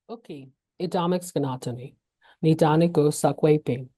Okay, Idomix Ganatani, Nidaniko Sakweping.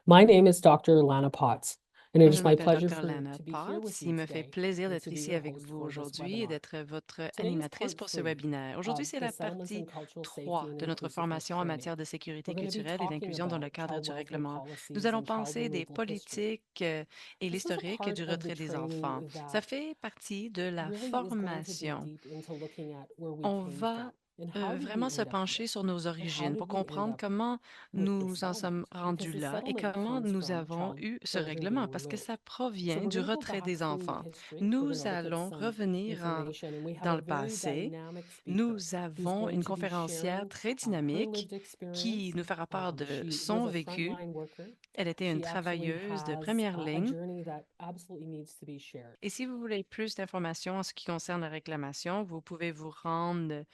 My name is Dr. Lana Potts, and it Je is my m'appelle pleasure Dr. Lana to be here with Potts. you Il me fait today plaisir and d'être to be ici your avec host vous for this aujourd'hui et webinar. d'être votre Today is animatrice part pour ce three webinaire. Aujourd'hui, of c'est the la Settlements partie in Cultural Safety 3 and de notre Inclusiveness formation en training. matière de We're sécurité going to be culturelle et talking d'inclusion dans le about cadre child du welfare règlement. Nous policies allons and child penser des removal history. politiques et This is a l'historique part du of the retrait des training enfants. Ça that fait partie de la really is going to dig formation. deep into looking at where we On came va from and how did vraiment we se end up pencher here sur nos and how origines did pour we end comprendre up comment with this nous en sommes settlement because rendus the là et settlement comment comes nous from avons child eu ce children being règlement, parce que removed. ça So provient we're du going to go retrait back des through enfants. history. We're going Nous to look at allons some revenir information and we have dans a le very passé. dynamic speaker Nous who's avons going une to be conférencière sharing très her dynamique lived qui experience. nous fera part de She son was a vécu. frontline worker. Elle était une She actually travailleuse de has première a ligne. journey that absolutely needs to be shared. Et si vous voulez plus d'informations en ce qui concerne la réclamation, vous pouvez vous rendre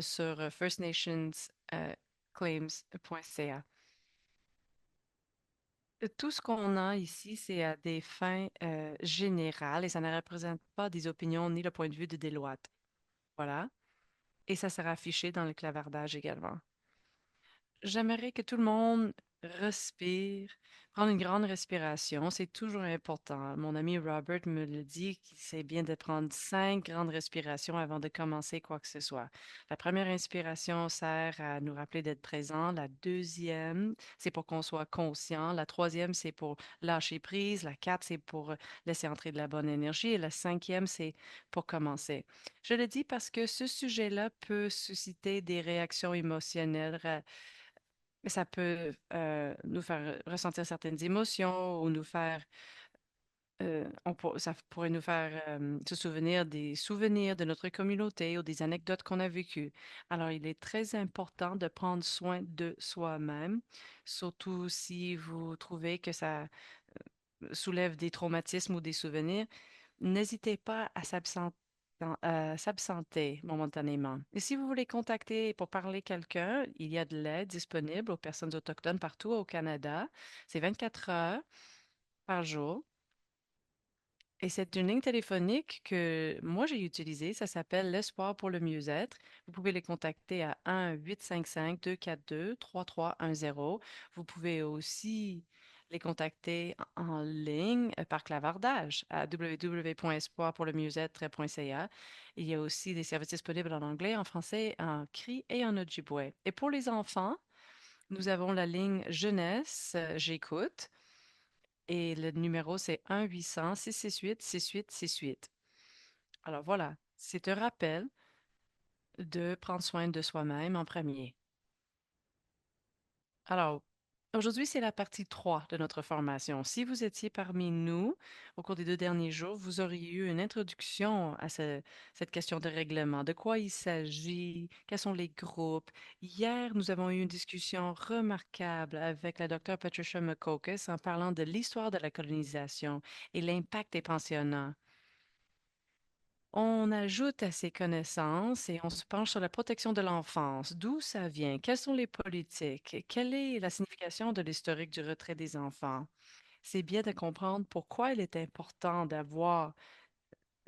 sur firstnationsclaims.ca. Tout ce qu'on a ici, c'est à des fins générales et ça ne représente pas des opinions ni le point de vue de Deloitte. Voilà. Et ça sera affiché dans le clavardage également. J'aimerais que tout le monde respire, prendre une grande respiration. C'est toujours important. Mon ami Robert me le dit qu'il c'est bien de prendre 5 grandes respirations avant de commencer quoi que ce soit. La première inspiration sert à nous rappeler d'être présent. La deuxième, c'est pour qu'on soit conscient. La troisième, c'est pour lâcher prise. La quatre, c'est pour laisser entrer de la bonne énergie. Et la cinquième, c'est pour commencer. Je le dis parce que ce sujet-là peut susciter des réactions émotionnelles mais ça peut nous faire ressentir certaines émotions ou nous faire, ça pourrait nous faire se souvenir des souvenirs de notre communauté ou des anecdotes qu'on a vécues. Alors, il est très important de prendre soin de soi-même, surtout si vous trouvez que ça soulève des traumatismes ou des souvenirs. N'hésitez pas à s'absenter momentanément. Et si vous voulez contacter pour parler quelqu'un, il y a de l'aide disponible aux personnes autochtones partout au Canada. C'est 24 heures par jour. Et c'est une ligne téléphonique que moi j'ai utilisée. Ça s'appelle l'Espoir pour le mieux-être. Vous pouvez les contacter à 1-855-242-3310. Vous pouvez aussi les contacter en ligne par clavardage à www.espoirpourlemieux-être.ca. Il y a aussi des services disponibles en anglais, en français, en cri et en ojibwe. Et pour les enfants, nous avons la ligne jeunesse, j'écoute. Et le numéro, c'est 1-800-668-6868. Alors voilà, c'est un rappel de prendre soin de soi-même en premier. Alors, aujourd'hui, c'est la partie 3 de notre formation. Si vous étiez parmi nous au cours des 2 derniers jours, vous auriez eu une introduction à cette question de règlement, de quoi il s'agit, quels sont les groupes. Hier, nous avons eu une discussion remarquable avec la docteure Patricia McCocus en parlant de l'histoire de la colonisation et l'impact des pensionnats. On ajoute à ces connaissances et on se penche sur la protection de l'enfance. D'où ça vient? Quelles sont les politiques? Quelle est la signification de l'historique du retrait des enfants? C'est bien de comprendre pourquoi il est important d'avoir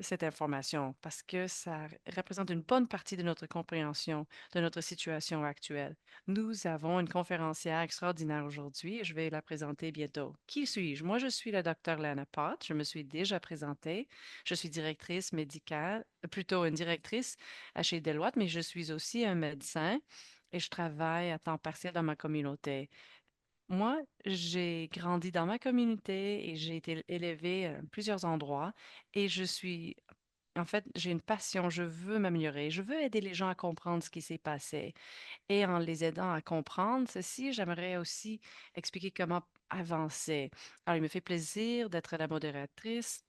cette information parce que ça représente une bonne partie de notre compréhension de notre situation actuelle. Nous avons une conférencière extraordinaire aujourd'hui et je vais la présenter bientôt. Qui suis-je? Moi, je suis la docteure Lana Pott. Je me suis déjà présentée. Je suis directrice médicale, plutôt une directrice à chez Deloitte, mais je suis aussi un médecin et je travaille à temps partiel dans ma communauté. Moi, j'ai grandi dans ma communauté et j'ai été élevée à plusieurs endroits et en fait, j'ai une passion, je veux m'améliorer, je veux aider les gens à comprendre ce qui s'est passé. Et en les aidant à comprendre ceci, j'aimerais aussi expliquer comment avancer. Alors, il me fait plaisir d'être la modératrice.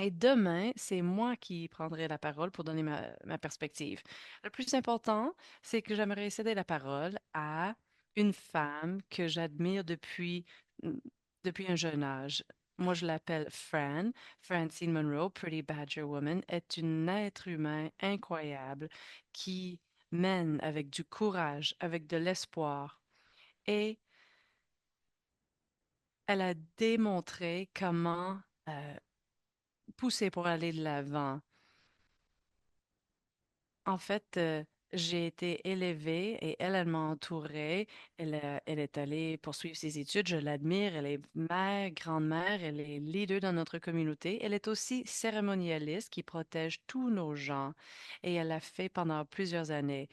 Et demain, c'est moi qui prendrai la parole pour donner ma perspective. Le plus important, c'est que j'aimerais céder la parole à une femme que j'admire depuis un jeune âge. Moi, je l'appelle Fran. Francine Monroe, Pretty Badger Woman, est une être humain incroyable qui mène avec du courage, avec de l'espoir. Et elle a démontré comment pousser pour aller de l'avant. En fait, J'ai été élevée et elle m'a entourée. Elle est allée poursuivre ses études. Je l'admire. Elle est mère, grand-mère. Elle est leader dans notre communauté. Elle est aussi cérémonialiste qui protège tous nos gens et elle l'a fait pendant plusieurs années.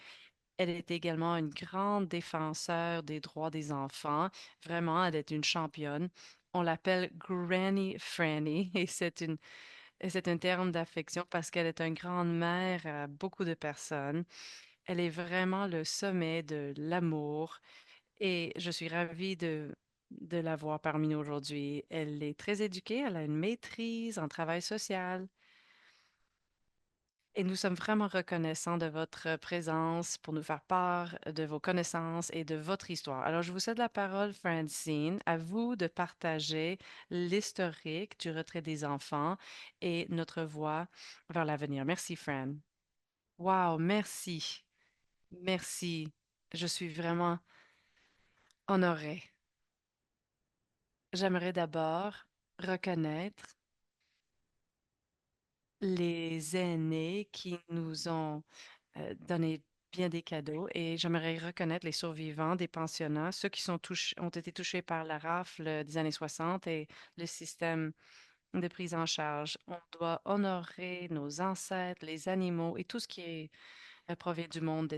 Elle est également une grande défenseur des droits des enfants. Vraiment, elle est une championne. On l'appelle Granny Franny et c'est un terme d'affection parce qu'elle est une grande-mère à beaucoup de personnes. Elle est vraiment le sommet de l'amour et je suis ravie de la voir parmi nous aujourd'hui. Elle est très éduquée, elle a une maîtrise en travail social et nous sommes vraiment reconnaissants de votre présence pour nous faire part de vos connaissances et de votre histoire. Alors, je vous cède la parole, Francine. À vous de partager l'historique du retrait des enfants et notre voie vers l'avenir. Merci, Fran. Wow, merci. Merci. Je suis vraiment honorée. J'aimerais d'abord reconnaître les aînés qui nous ont donné bien des cadeaux et j'aimerais reconnaître les survivants des pensionnats, ceux qui ont été touchés par la rafle des années 60 et le système de prise en charge. On doit honorer nos ancêtres, les animaux et tout ce qui est provient du monde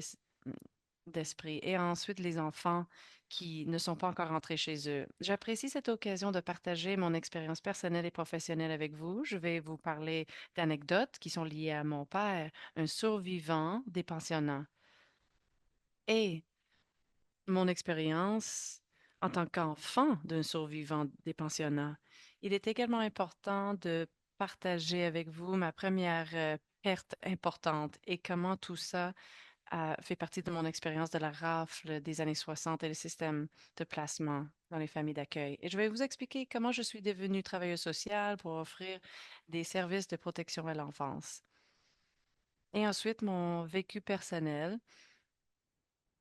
d'esprit. Et ensuite, les enfants qui ne sont pas encore rentrés chez eux. J'apprécie cette occasion de partager mon expérience personnelle et professionnelle avec vous. Je vais vous parler d'anecdotes qui sont liées à mon père, un survivant des pensionnats. Et mon expérience en tant qu'enfant d'un survivant des pensionnats. Il est également important de partager avec vous ma première perte importante et comment tout ça fait partie de mon expérience de la rafle des années 60 et le système de placement dans les familles d'accueil. Et je vais vous expliquer comment je suis devenue travailleuse sociale pour offrir des services de protection à l'enfance. Et ensuite, mon vécu personnel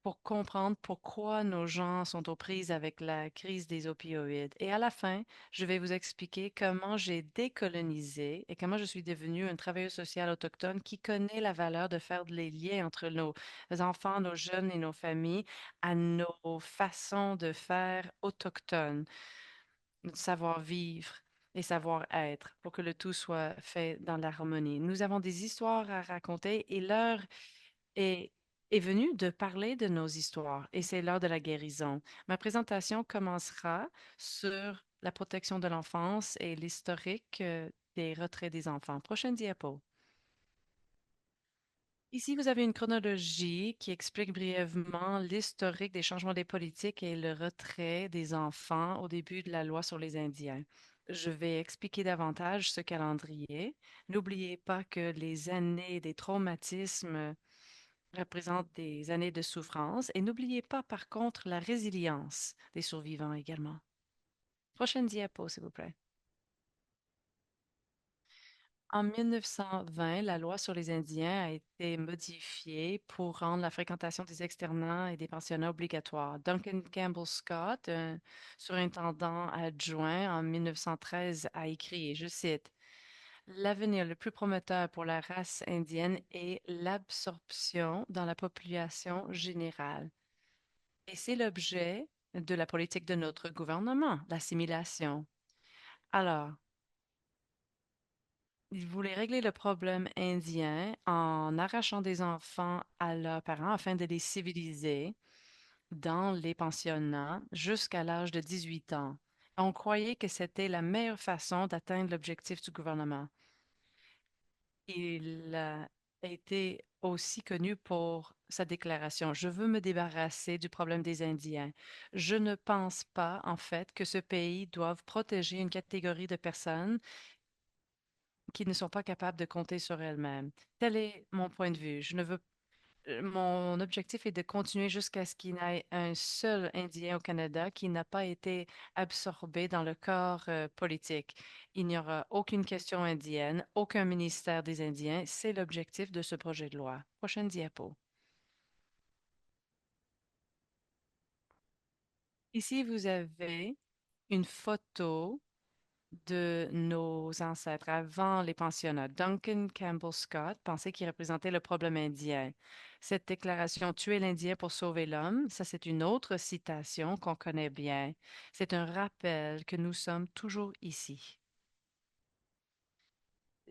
pour comprendre pourquoi nos gens sont aux prises avec la crise des opioïdes. Et à la fin, je vais vous expliquer comment j'ai décolonisé et comment je suis devenue une travailleuse sociale autochtone qui connaît la valeur de faire les liens entre nos enfants, nos jeunes et nos familles à nos façons de faire autochtones, notre savoir-vivre et savoir-être pour que le tout soit fait dans l'harmonie. Nous avons des histoires à raconter et l'heure est, est venue de parler de nos histoires et c'est l'heure de la guérison. Ma présentation commencera sur la protection de l'enfance et l'historique des retraits des enfants. Prochaine diapo. Ici, vous avez une chronologie qui explique brièvement l'historique des changements des politiques et le retrait des enfants au début de la loi sur les Indiens. Je vais expliquer davantage ce calendrier. N'oubliez pas que les années des traumatismes représentent des années de souffrance et n'oubliez pas par contre la résilience des survivants également. Prochaine diapo, s'il vous plaît. En 1920, la loi sur les Indiens a été modifiée pour rendre la fréquentation des externats et des pensionnats obligatoire. Duncan Campbell Scott, un surintendant adjoint en 1913, a écrit, et je cite, l'avenir le plus prometteur pour la race indienne est l'absorption dans la population générale. Et c'est l'objet de la politique de notre gouvernement, l'assimilation. Alors, il voulait régler le problème indien en arrachant des enfants à leurs parents afin de les civiliser dans les pensionnats jusqu'à l'âge de 18 ans. On croyait que c'était la meilleure façon d'atteindre l'objectif du gouvernement. Il a été aussi connu pour sa déclaration: Je veux me débarrasser du problème des Indiens. Je ne pense pas, en fait, que ce pays doive protéger une catégorie de personnes qui ne sont pas capables de compter sur elles-mêmes. Tel est mon point de vue. Je ne veux Mon objectif est de continuer jusqu'à ce qu'il n'y ait un seul Indien au Canada qui n'a pas été absorbé dans le corps politique. Il n'y aura aucune question indienne, aucun ministère des Indiens. C'est l'objectif de ce projet de loi. Prochaine diapo. Ici, vous avez une photo de nos ancêtres avant les pensionnats. Duncan Campbell Scott pensait qu'il représentait le problème indien. Cette déclaration tuer l'Indien pour sauver l'homme, ça c'est une autre citation qu'on connaît bien. C'est un rappel que nous sommes toujours ici.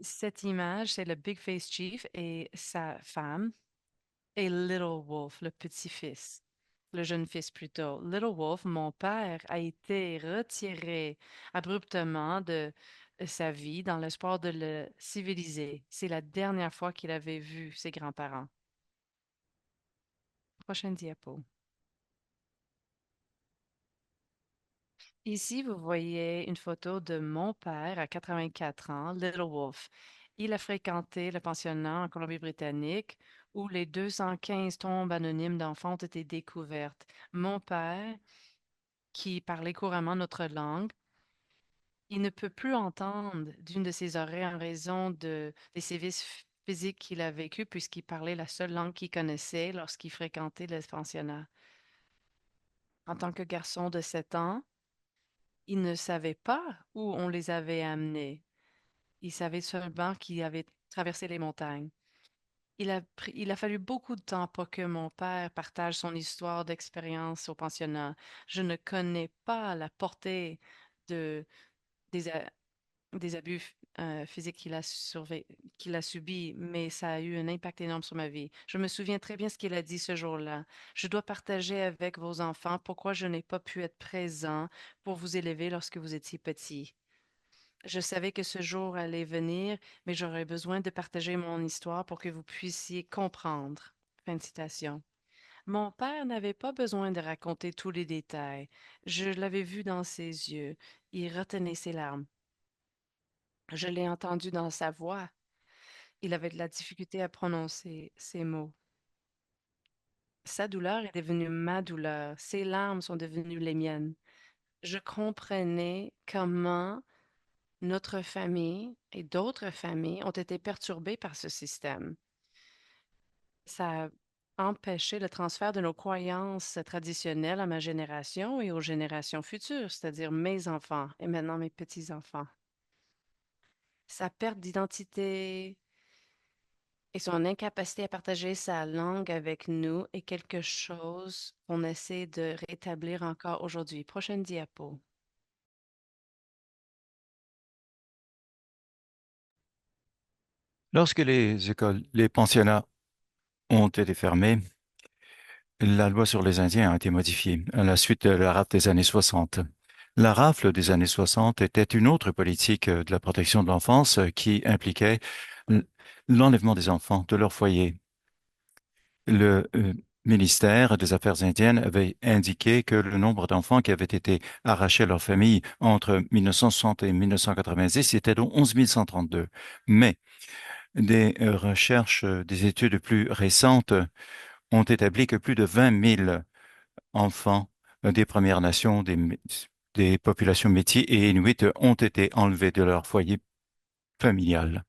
Cette image, c'est le Big Face Chief et sa femme et Little Wolf, le petit-fils, le jeune fils plutôt. Little Wolf, mon père, a été retiré abruptement de sa vie dans l'espoir de le civiliser. C'est la dernière fois qu'il avait vu ses grands-parents. Prochaine diapo. Ici, vous voyez une photo de mon père à 84 ans, Little Wolf. Il a fréquenté le pensionnat en Colombie-Britannique où les 215 tombes anonymes d'enfants ont été découvertes. Mon père, qui parlait couramment notre langue, il ne peut plus entendre d'une de ses oreilles en raison des sévices physiques qu'il a vécus puisqu'il parlait la seule langue qu'il connaissait lorsqu'il fréquentait le pensionnat. En tant que garçon de 7 ans, il ne savait pas où on les avait amenés. Il savait seulement qu'il avait traversé les montagnes. Il a fallu beaucoup de temps pour que mon père partage son histoire d'expérience au pensionnat. Je ne connais pas la portée de, des, a- des abus physiques qu'il a subis, mais ça a eu un impact énorme sur ma vie. Je me souviens très bien ce qu'il a dit ce jour-là. Je dois partager avec vos enfants pourquoi je n'ai pas pu être présent pour vous élever lorsque vous étiez petits. Je savais que ce jour allait venir, mais j'aurais besoin de partager mon histoire pour que vous puissiez comprendre. Fin de citation. Mon père n'avait pas besoin de raconter tous les détails. Je l'avais vu dans ses yeux. Il retenait ses larmes. Je l'ai entendu dans sa voix. Il avait de la difficulté à prononcer ces mots. Sa douleur est devenue ma douleur. Ses larmes sont devenues les miennes. Je comprenais comment notre famille et d'autres familles ont été perturbées par ce système. Ça a empêché le transfert de nos croyances traditionnelles à ma génération et aux générations futures, c'est-à-dire mes enfants et maintenant mes petits-enfants. Sa perte d'identité et son incapacité à partager sa langue avec nous est quelque chose qu'on essaie de rétablir encore aujourd'hui. Prochaine diapo. Lorsque les écoles, les pensionnats ont été fermés, la loi sur les Indiens a été modifiée à la suite de la rafle des années 60. La rafle des années 60 était une autre politique de la protection de l'enfance qui impliquait l- l'enlèvement des enfants de leur foyer. Le ministère des Affaires indiennes avait indiqué que le nombre d'enfants qui avaient été arrachés à leur famille entre 1960 et 1990 était de 11 132. Mais des recherches, des études plus récentes ont établi que plus de 20 000 enfants des Premières Nations, des populations métis et inuits ont été enlevés de leur foyer familial.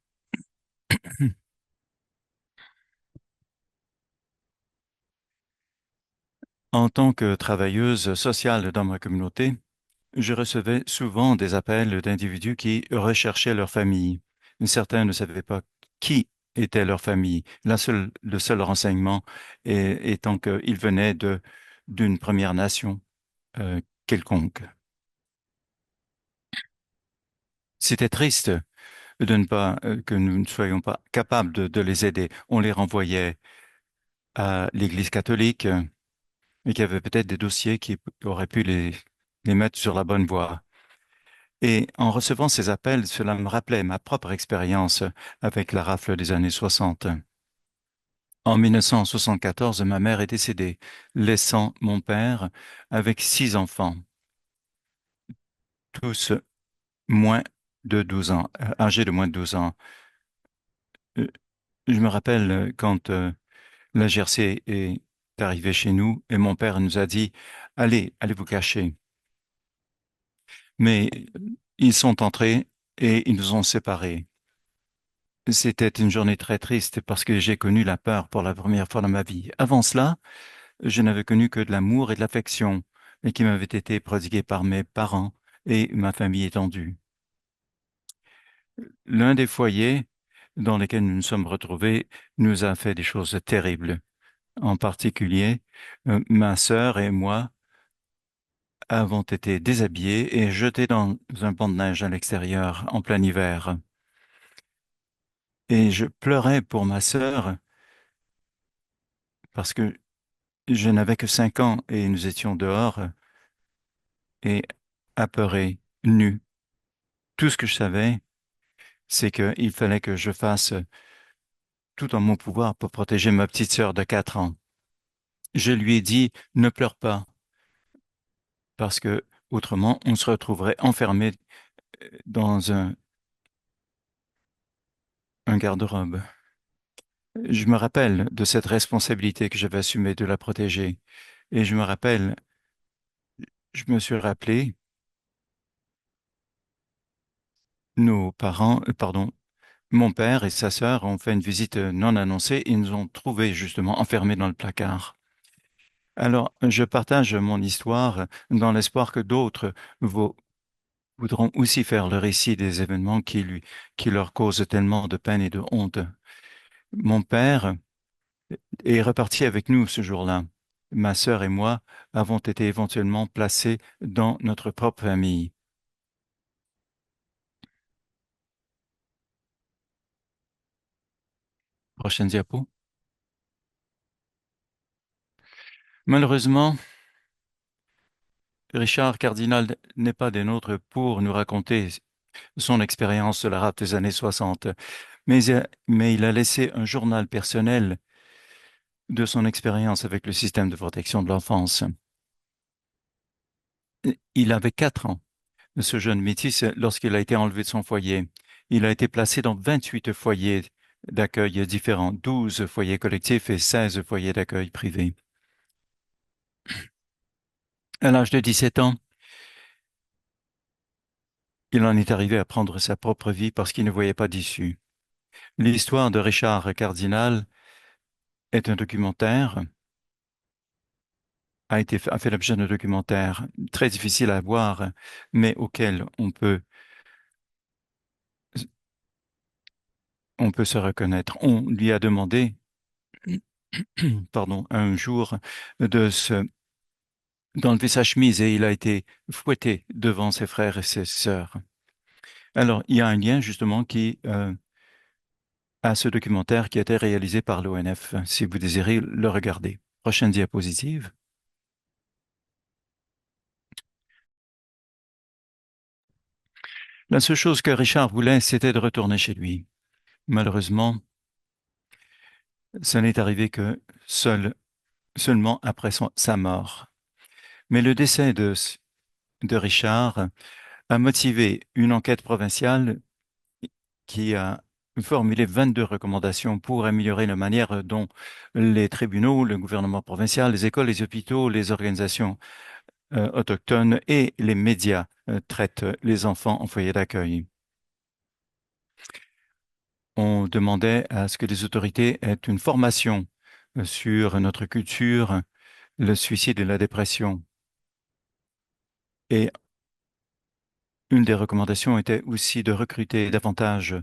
En tant que travailleuse sociale dans ma communauté, je recevais souvent des appels d'individus qui recherchaient leur famille. Certains ne savaient pas qui était leur famille. Le seul renseignement étant qu'ils venaient d'une Première Nation quelconque. C'était triste de ne pas, que nous ne soyons pas capables de les aider. On les renvoyait à l'Église catholique et qu'il y avait peut-être des dossiers qui auraient pu les mettre sur la bonne voie. Et en recevant ces appels, cela me rappelait ma propre expérience avec la rafle des années 60. En 1974, ma mère est décédée, laissant mon père avec 6 enfants, tous moins de 12 ans, âgés de moins de 12 ans. Euh, Je me rappelle quand la GRC est arrivée chez nous et mon père nous a dit, allez vous cacher. Mais ils sont entrés et ils nous ont séparés. C'était une journée très triste parce que j'ai connu la peur pour la première fois dans ma vie. Avant cela, je n'avais connu que de l'amour et de l'affection et qui m'avaient été prodigués par mes parents et ma famille étendue. L'un des foyers dans lesquels nous nous sommes retrouvés nous a fait des choses terribles. En particulier, ma sœur et moi avons été déshabillés et jetés dans un banc de neige à l'extérieur en plein hiver. Et je pleurais pour ma sœur parce que je n'avais que 5 ans et nous étions dehors et apeurés, nus. Tout ce que je savais, c'est qu'il fallait que je fasse tout en mon pouvoir pour protéger ma petite sœur de 4 ans. Je lui ai dit, ne pleure pas, parce que autrement, on se retrouverait enfermé dans un garde-robe. Je me rappelle de cette responsabilité que j'avais assumée de la protéger. Et je me rappelle, je me suis rappelé, nos parents, pardon, mon père et sa sœur ont fait une visite non annoncée et nous ont trouvés justement enfermés dans le placard. Alors, je partage mon histoire dans l'espoir que d'autres voudront aussi faire le récit des événements qui leur causent tellement de peine et de honte. Mon père est reparti avec nous ce jour-là. Ma sœur et moi avons été éventuellement placés dans notre propre famille. Prochaine diapo. Malheureusement, Richard Cardinal n'est pas des nôtres pour nous raconter son expérience de la rate des années 60, mais il a laissé un journal personnel de son expérience avec le système de protection de l'enfance. Il avait 4 ans, ce jeune métis, lorsqu'il a été enlevé de son foyer. Il a été placé dans 28 foyers d'accueil différents, 12 foyers collectifs et 16 foyers d'accueil privés. À l'âge de 17 ans, il en est arrivé à prendre sa propre vie parce qu'il ne voyait pas d'issue. L'histoire de Richard Cardinal est un documentaire, a fait l'objet d'un documentaire très difficile à voir, mais auquel on peut se reconnaître. On lui a demandé, pardon, un jour d'enlever sa chemise et il a été fouetté devant ses frères et ses sœurs. Alors, il y a un lien justement qui à ce documentaire qui a été réalisé par l'ONF, si vous désirez le regarder. Prochaine diapositive. La seule chose que Richard voulait, c'était de retourner chez lui. Malheureusement, ça n'est arrivé que seulement après sa mort. Mais le décès de Richard a motivé une enquête provinciale qui a formulé 22 recommandations pour améliorer la manière dont les tribunaux, le gouvernement provincial, les écoles, les hôpitaux, les organisations autochtones et les médias traitent les enfants en foyer d'accueil. On demandait à ce que les autorités aient une formation sur notre culture, le suicide et la dépression. Et une des recommandations était aussi de recruter davantage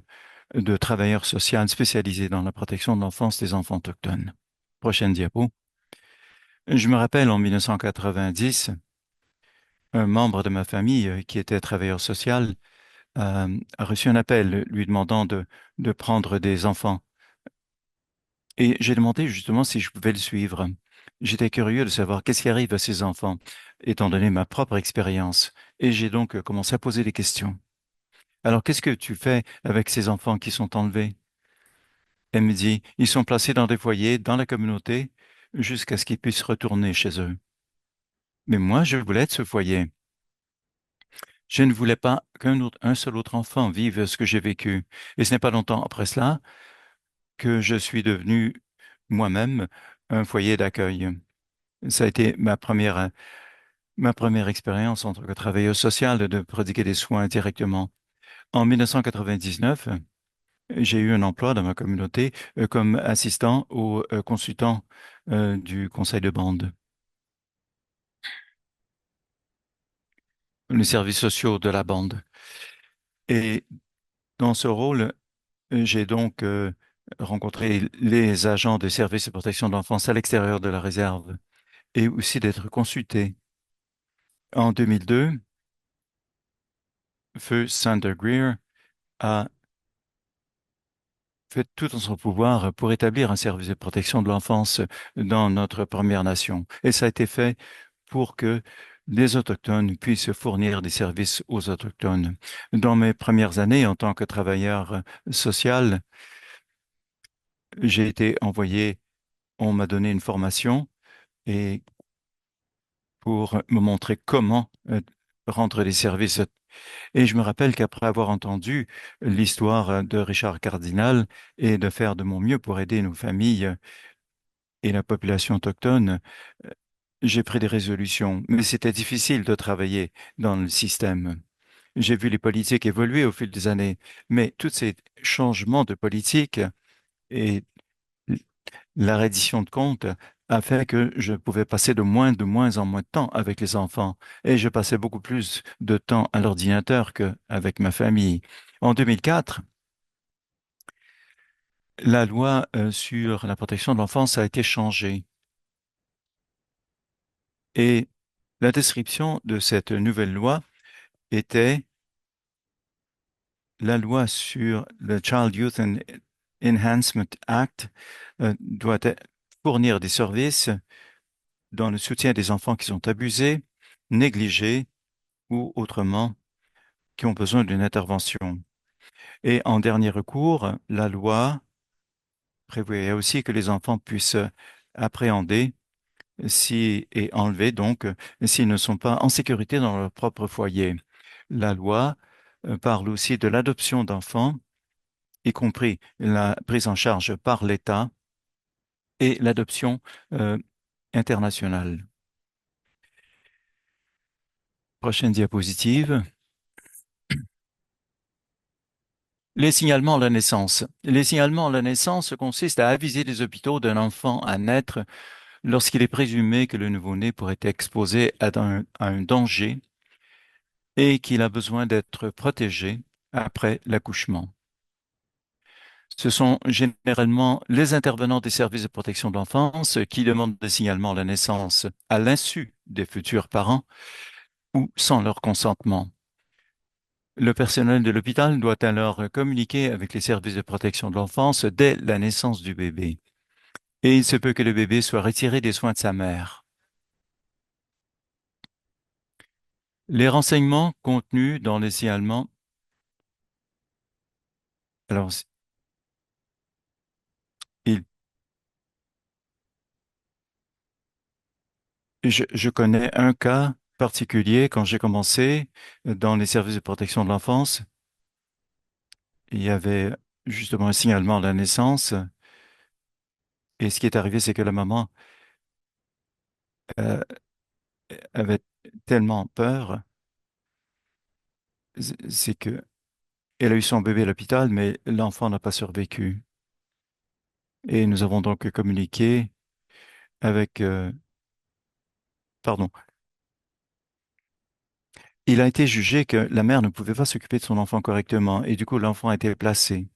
de travailleurs sociaux spécialisés dans la protection de l'enfance des enfants autochtones. Prochaine diapo. Je me rappelle en 1990, un membre de ma famille qui était travailleur social a reçu un appel lui demandant de prendre des enfants. Et j'ai demandé justement si je pouvais le suivre. J'étais curieux de savoir qu'est-ce qui arrive à ces enfants, étant donné ma propre expérience. Et j'ai donc commencé à poser des questions. Alors, qu'est-ce que tu fais avec ces enfants qui sont enlevés? Elle me dit, ils sont placés dans des foyers, dans la communauté, jusqu'à ce qu'ils puissent retourner chez eux. Mais moi, je voulais être ce foyer. Je ne voulais pas un seul autre enfant vive ce que j'ai vécu. Et ce n'est pas longtemps après cela que je suis devenu moi-même un foyer d'accueil. Ça a été ma première expérience en tant que travailleur social de prodiguer des soins directement. En 1999, j'ai eu un emploi dans ma communauté comme assistant au consultant du conseil de bande. Les services sociaux de la bande. Et Dans ce rôle, j'ai donc rencontré les agents des services de protection de l'enfance à l'extérieur de la réserve et aussi d'être consulté. En 2002, Feu Sander Greer a fait tout en son pouvoir pour établir un service de protection de l'enfance dans notre Première Nation. Et ça a été fait pour que les Autochtones puissent fournir des services aux Autochtones. Dans mes premières années en tant que travailleur social, j'ai été envoyé, on m'a donné une formation et pour me montrer comment rendre des services. Et je me rappelle qu'après avoir entendu l'histoire de Richard Cardinal et de faire de mon mieux pour aider nos familles et la population autochtone, euh, j'ai pris des résolutions. Mais c'était difficile de travailler dans le système. J'ai vu les politiques évoluer au fil des années, mais tous ces changements de politique et la reddition de comptes a fait que je pouvais passer de moins en moins de temps avec les enfants et je passais beaucoup plus de temps à l'ordinateur qu'avec ma famille. En 2004, la loi sur la protection de l'enfance a été changée et la description de cette nouvelle loi était la loi sur le Child Youth and Enhancement Act doit fournir des services dans le soutien des enfants qui sont abusés, négligés ou autrement qui ont besoin d'une intervention. Et en dernier recours, la loi prévoyait aussi que les enfants puissent appréhender si, et enlever donc s'ils ne sont pas en sécurité dans leur propre foyer. La loi parle aussi de l'adoption d'enfants, y compris la prise en charge par l'État et l'adoption euh, internationale. Prochaine diapositive. Les signalements à la naissance. Les signalements à la naissance consistent à aviser les hôpitaux d'un enfant à naître lorsqu'il est présumé que le nouveau-né pourrait être exposé à un danger et qu'il a besoin d'être protégé après l'accouchement. Ce sont généralement les intervenants des services de protection de l'enfance qui demandent des signalements à la naissance à l'insu des futurs parents ou sans leur consentement. Le personnel de l'hôpital doit alors communiquer avec les services de protection de l'enfance dès la naissance du bébé. Et il se peut que le bébé soit retiré des soins de sa mère. Les renseignements contenus dans les signalements. Alors, il- je connais un cas particulier quand j'ai commencé dans les services de protection de l'enfance. Il y avait justement un signalement à la naissance. Et ce qui est arrivé, c'est que la maman euh, avait tellement peur, c'est que elle a eu son bébé à l'hôpital, mais l'enfant n'a pas survécu. Et nous avons donc communiqué avec, pardon, il a été jugé que la mère ne pouvait pas s'occuper de son enfant correctement et du coup l'enfant a été placé.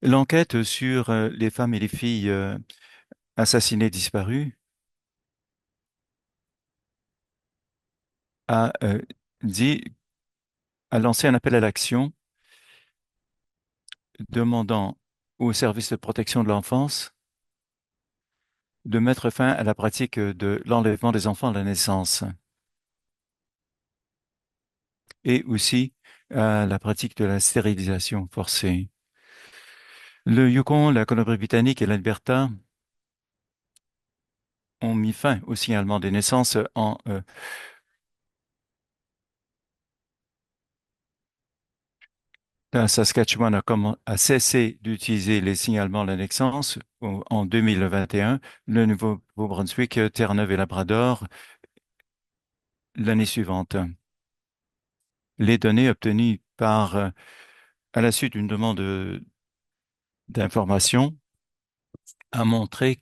L'enquête sur les femmes et les filles assassinées disparues a dit, a lancé un appel à l'action demandant au service de protection de l'enfance de mettre fin à la pratique de l'enlèvement des enfants à la naissance et aussi à la pratique de la stérilisation forcée. Le Yukon, la Colombie-Britannique et l'Alberta ont mis fin au signalement des naissances en la Saskatchewan a cessé d'utiliser les signalements à la naissance en 2021, le Nouveau-Brunswick, Terre-Neuve et Labrador l'année suivante. Les données obtenues à la suite d'une demande d'information a montré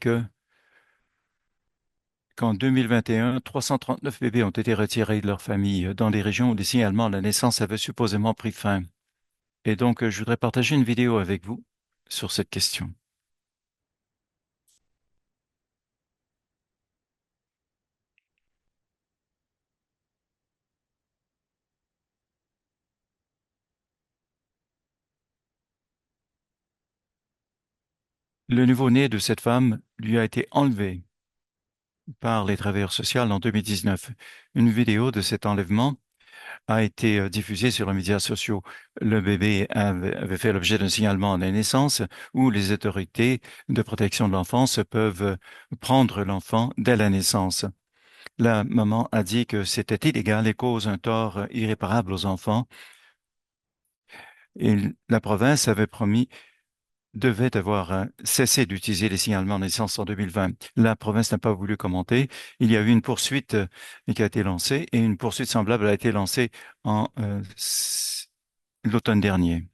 qu'en 2021, 339 bébés ont été retirés de leur famille dans les régions où les signalements à la naissance avaient supposément pris fin. Et donc, je voudrais partager une vidéo avec vous sur cette question. Le nouveau-né de cette femme lui a été enlevé par les travailleurs sociaux en 2019. Une vidéo de cet enlèvement a été diffusée sur les médias sociaux. Le bébé avait fait l'objet d'un signalement à la naissance où les autorités de protection de l'enfance peuvent prendre l'enfant dès la naissance. La maman a dit que c'était illégal et cause un tort irréparable aux enfants. Et la province avait promis devait avoir cessé d'utiliser les signalements de naissance en 2020. La province n'a pas voulu commenter. Il y a eu une poursuite qui a été lancée et une poursuite semblable a été lancée en l'automne dernier.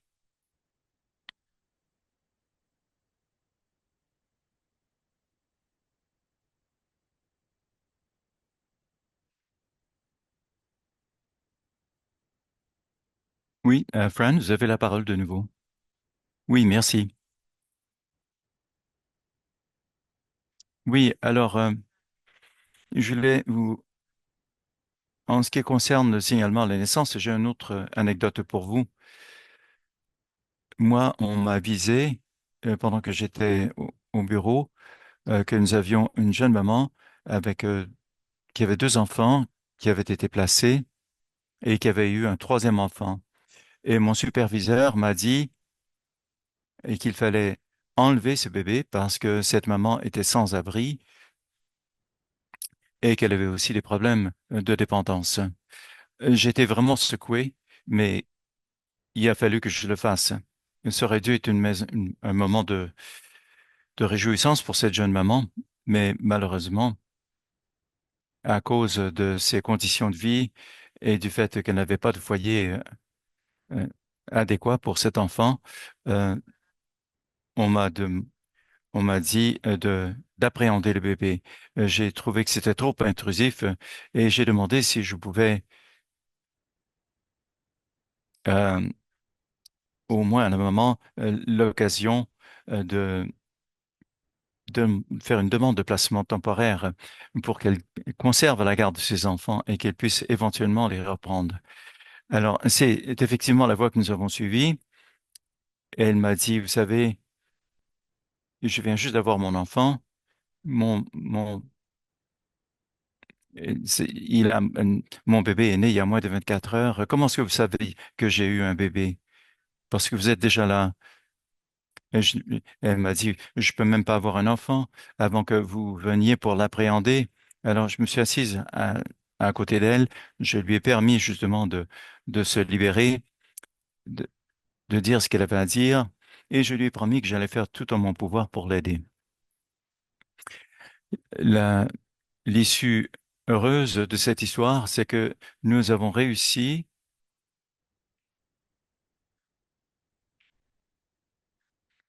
Oui, Fran, vous avez la parole de nouveau. Oui, merci. Oui, alors, je voulais vous, en ce qui concerne le signalement de la naissance, j'ai une autre anecdote pour vous. Moi, on m'a avisé pendant que j'étais au bureau que nous avions une jeune maman avec qui avait deux enfants qui avaient été placés et qui avait eu un troisième enfant. Et mon superviseur m'a dit qu'il fallait enlever ce bébé parce que cette maman était sans abri et qu'elle avait aussi des problèmes de dépendance. J'étais vraiment secoué, mais il a fallu que je le fasse. Ça aurait dû être un moment de réjouissance pour cette jeune maman, mais malheureusement, à cause de ses conditions de vie et du fait qu'elle n'avait pas de foyer euh, adéquat pour cet enfant, euh, on m'a de- on m'a dit d'appréhender le bébé. J'ai trouvé que c'était trop intrusif et j'ai demandé si je pouvais euh, au moins à un moment l'occasion de faire une demande de placement temporaire pour qu'elle conserve la garde de ses enfants et qu'elle puisse éventuellement les reprendre. Alors, c'est effectivement la voie que nous avons suivie. Elle m'a dit, vous savez, je viens juste d'avoir mon enfant. Mon, mon, mon bébé est né il y a moins de 24 heures. Comment est-ce que vous savez que j'ai eu un bébé? Parce que vous êtes déjà là. Et elle m'a dit, je peux même pas avoir un enfant avant que vous veniez pour l'appréhender. Alors, je me suis assise à côté d'elle. Je lui ai permis justement de se libérer, de, de dire ce qu'elle avait à dire, et je lui ai promis que j'allais faire tout en mon pouvoir pour l'aider. La, L'issue heureuse de cette histoire, c'est que nous avons réussi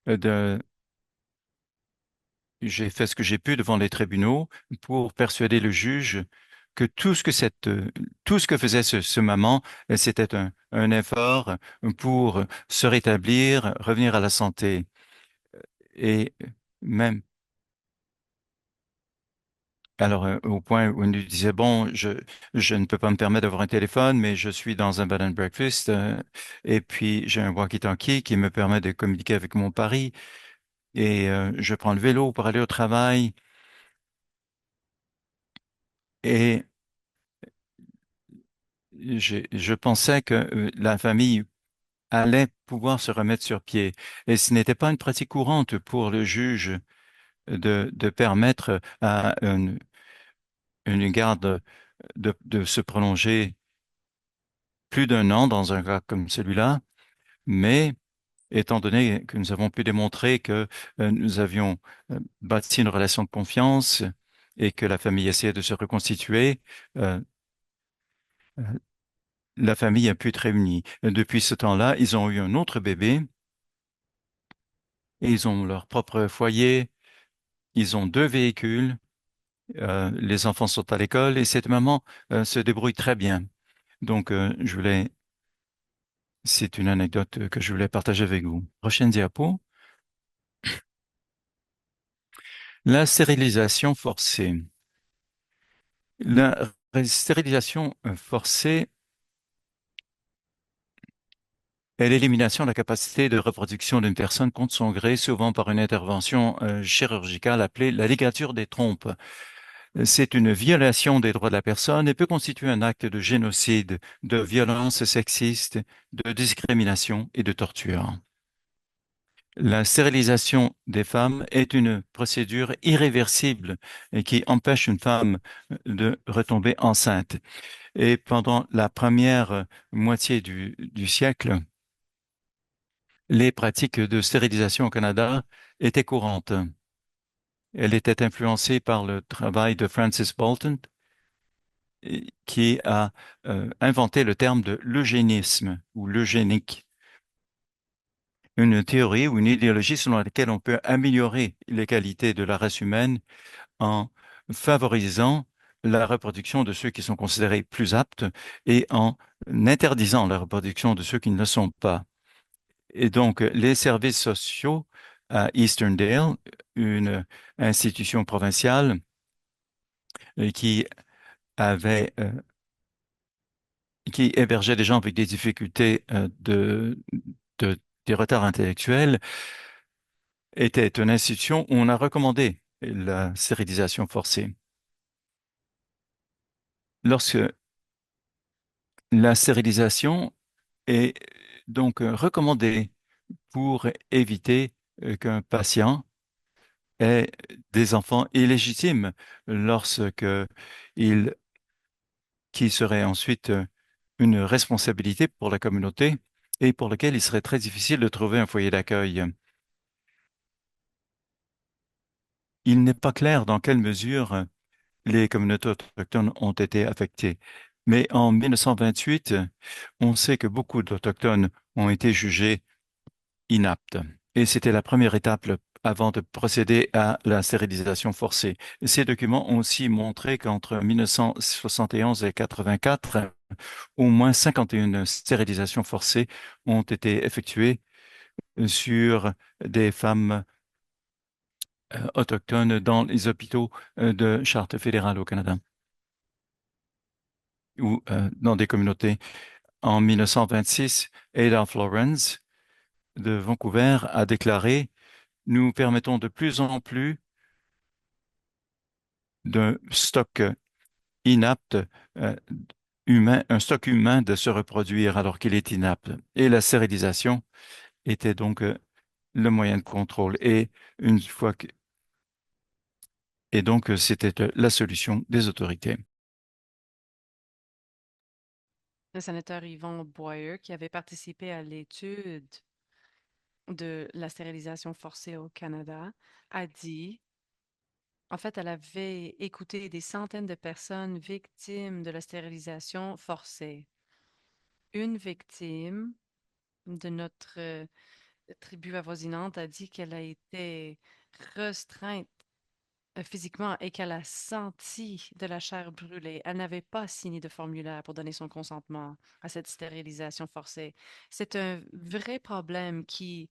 de, j'ai fait ce que j'ai pu devant les tribunaux pour persuader le juge que tout ce que faisait ce maman, c'était un effort pour se rétablir, revenir à la santé. Et même, alors, au point où il nous disait, bon, je ne peux pas me permettre d'avoir un téléphone, mais je suis dans un bed and breakfast, et puis j'ai un walkie-talkie qui me permet de communiquer avec mon pari, et je prends le vélo pour aller au travail, et je pensais que la famille allait pouvoir se remettre sur pied. Et ce n'était pas une pratique courante pour le juge de permettre à une garde de se prolonger plus d'un an dans un cas comme celui-là, mais étant donné que nous avons pu démontrer que nous avions bâti une relation de confiance et que la famille essayait de se reconstituer, euh, euh, la famille a pu être réunie. Depuis ce temps-là, ils ont eu un autre bébé et ils ont leur propre foyer, ils ont deux véhicules, les enfants sont à l'école et cette maman se débrouille très bien. Donc, je voulais C'est une anecdote que je voulais partager avec vous. Prochaine diapo. La stérilisation forcée. La stérilisation forcée est l'élimination de la capacité de reproduction d'une personne contre son gré, souvent par une intervention chirurgicale appelée la ligature des trompes. C'est une violation des droits de la personne et peut constituer un acte de génocide, de violence sexiste, de discrimination et de torture. La stérilisation des femmes est une procédure irréversible et qui empêche une femme de retomber enceinte. Et pendant la première moitié du siècle, les pratiques de stérilisation au Canada étaient courantes. Elle était influencée par le travail de Francis Bolton, qui a inventé le terme de l'eugénisme ou l'eugénique, une théorie ou une idéologie selon laquelle on peut améliorer les qualités de la race humaine en favorisant la reproduction de ceux qui sont considérés plus aptes et en interdisant la reproduction de ceux qui ne le sont pas. Et donc, les services sociaux à Easterndale, une institution provinciale qui avait qui hébergeait des gens avec des difficultés des retards intellectuels, était une institution où on a recommandé la stérilisation forcée. Lorsque la stérilisation est donc recommandée pour éviter qu'un patient ait des enfants illégitimes lorsque il, qui serait ensuite une responsabilité pour la communauté et pour lequel il serait très difficile de trouver un foyer d'accueil. Il n'est pas clair dans quelle mesure les communautés autochtones ont été affectées. Mais en 1928, on sait que beaucoup d'Autochtones ont été jugés inaptes. Et c'était la première étape avant de procéder à la stérilisation forcée. Ces documents ont aussi montré qu'entre 1971 et 84, au moins 51 stérilisations forcées ont été effectuées sur des femmes autochtones dans les hôpitaux de charte fédérale au Canada ou dans des communautés. En 1926, Ada Florence de Vancouver a déclaré: nous permettons de plus en plus d'un stock inapte euh, humain, un stock humain de se reproduire alors qu'il est inapte. Et la stérilisation était donc le moyen de contrôle. Et une fois que, et donc c'était la solution des autorités. Le sénateur Yvon Boyer, qui avait participé à l'étude de la stérilisation forcée au Canada, a dit, en fait, elle avait écouté des centaines de personnes victimes de la stérilisation forcée. Une victime de notre tribu avoisinante a dit qu'elle a été restreinte physiquement et qu'elle a senti de la chair brûlée. Elle n'avait pas signé de formulaire pour donner son consentement à cette stérilisation forcée. C'est un vrai problème qui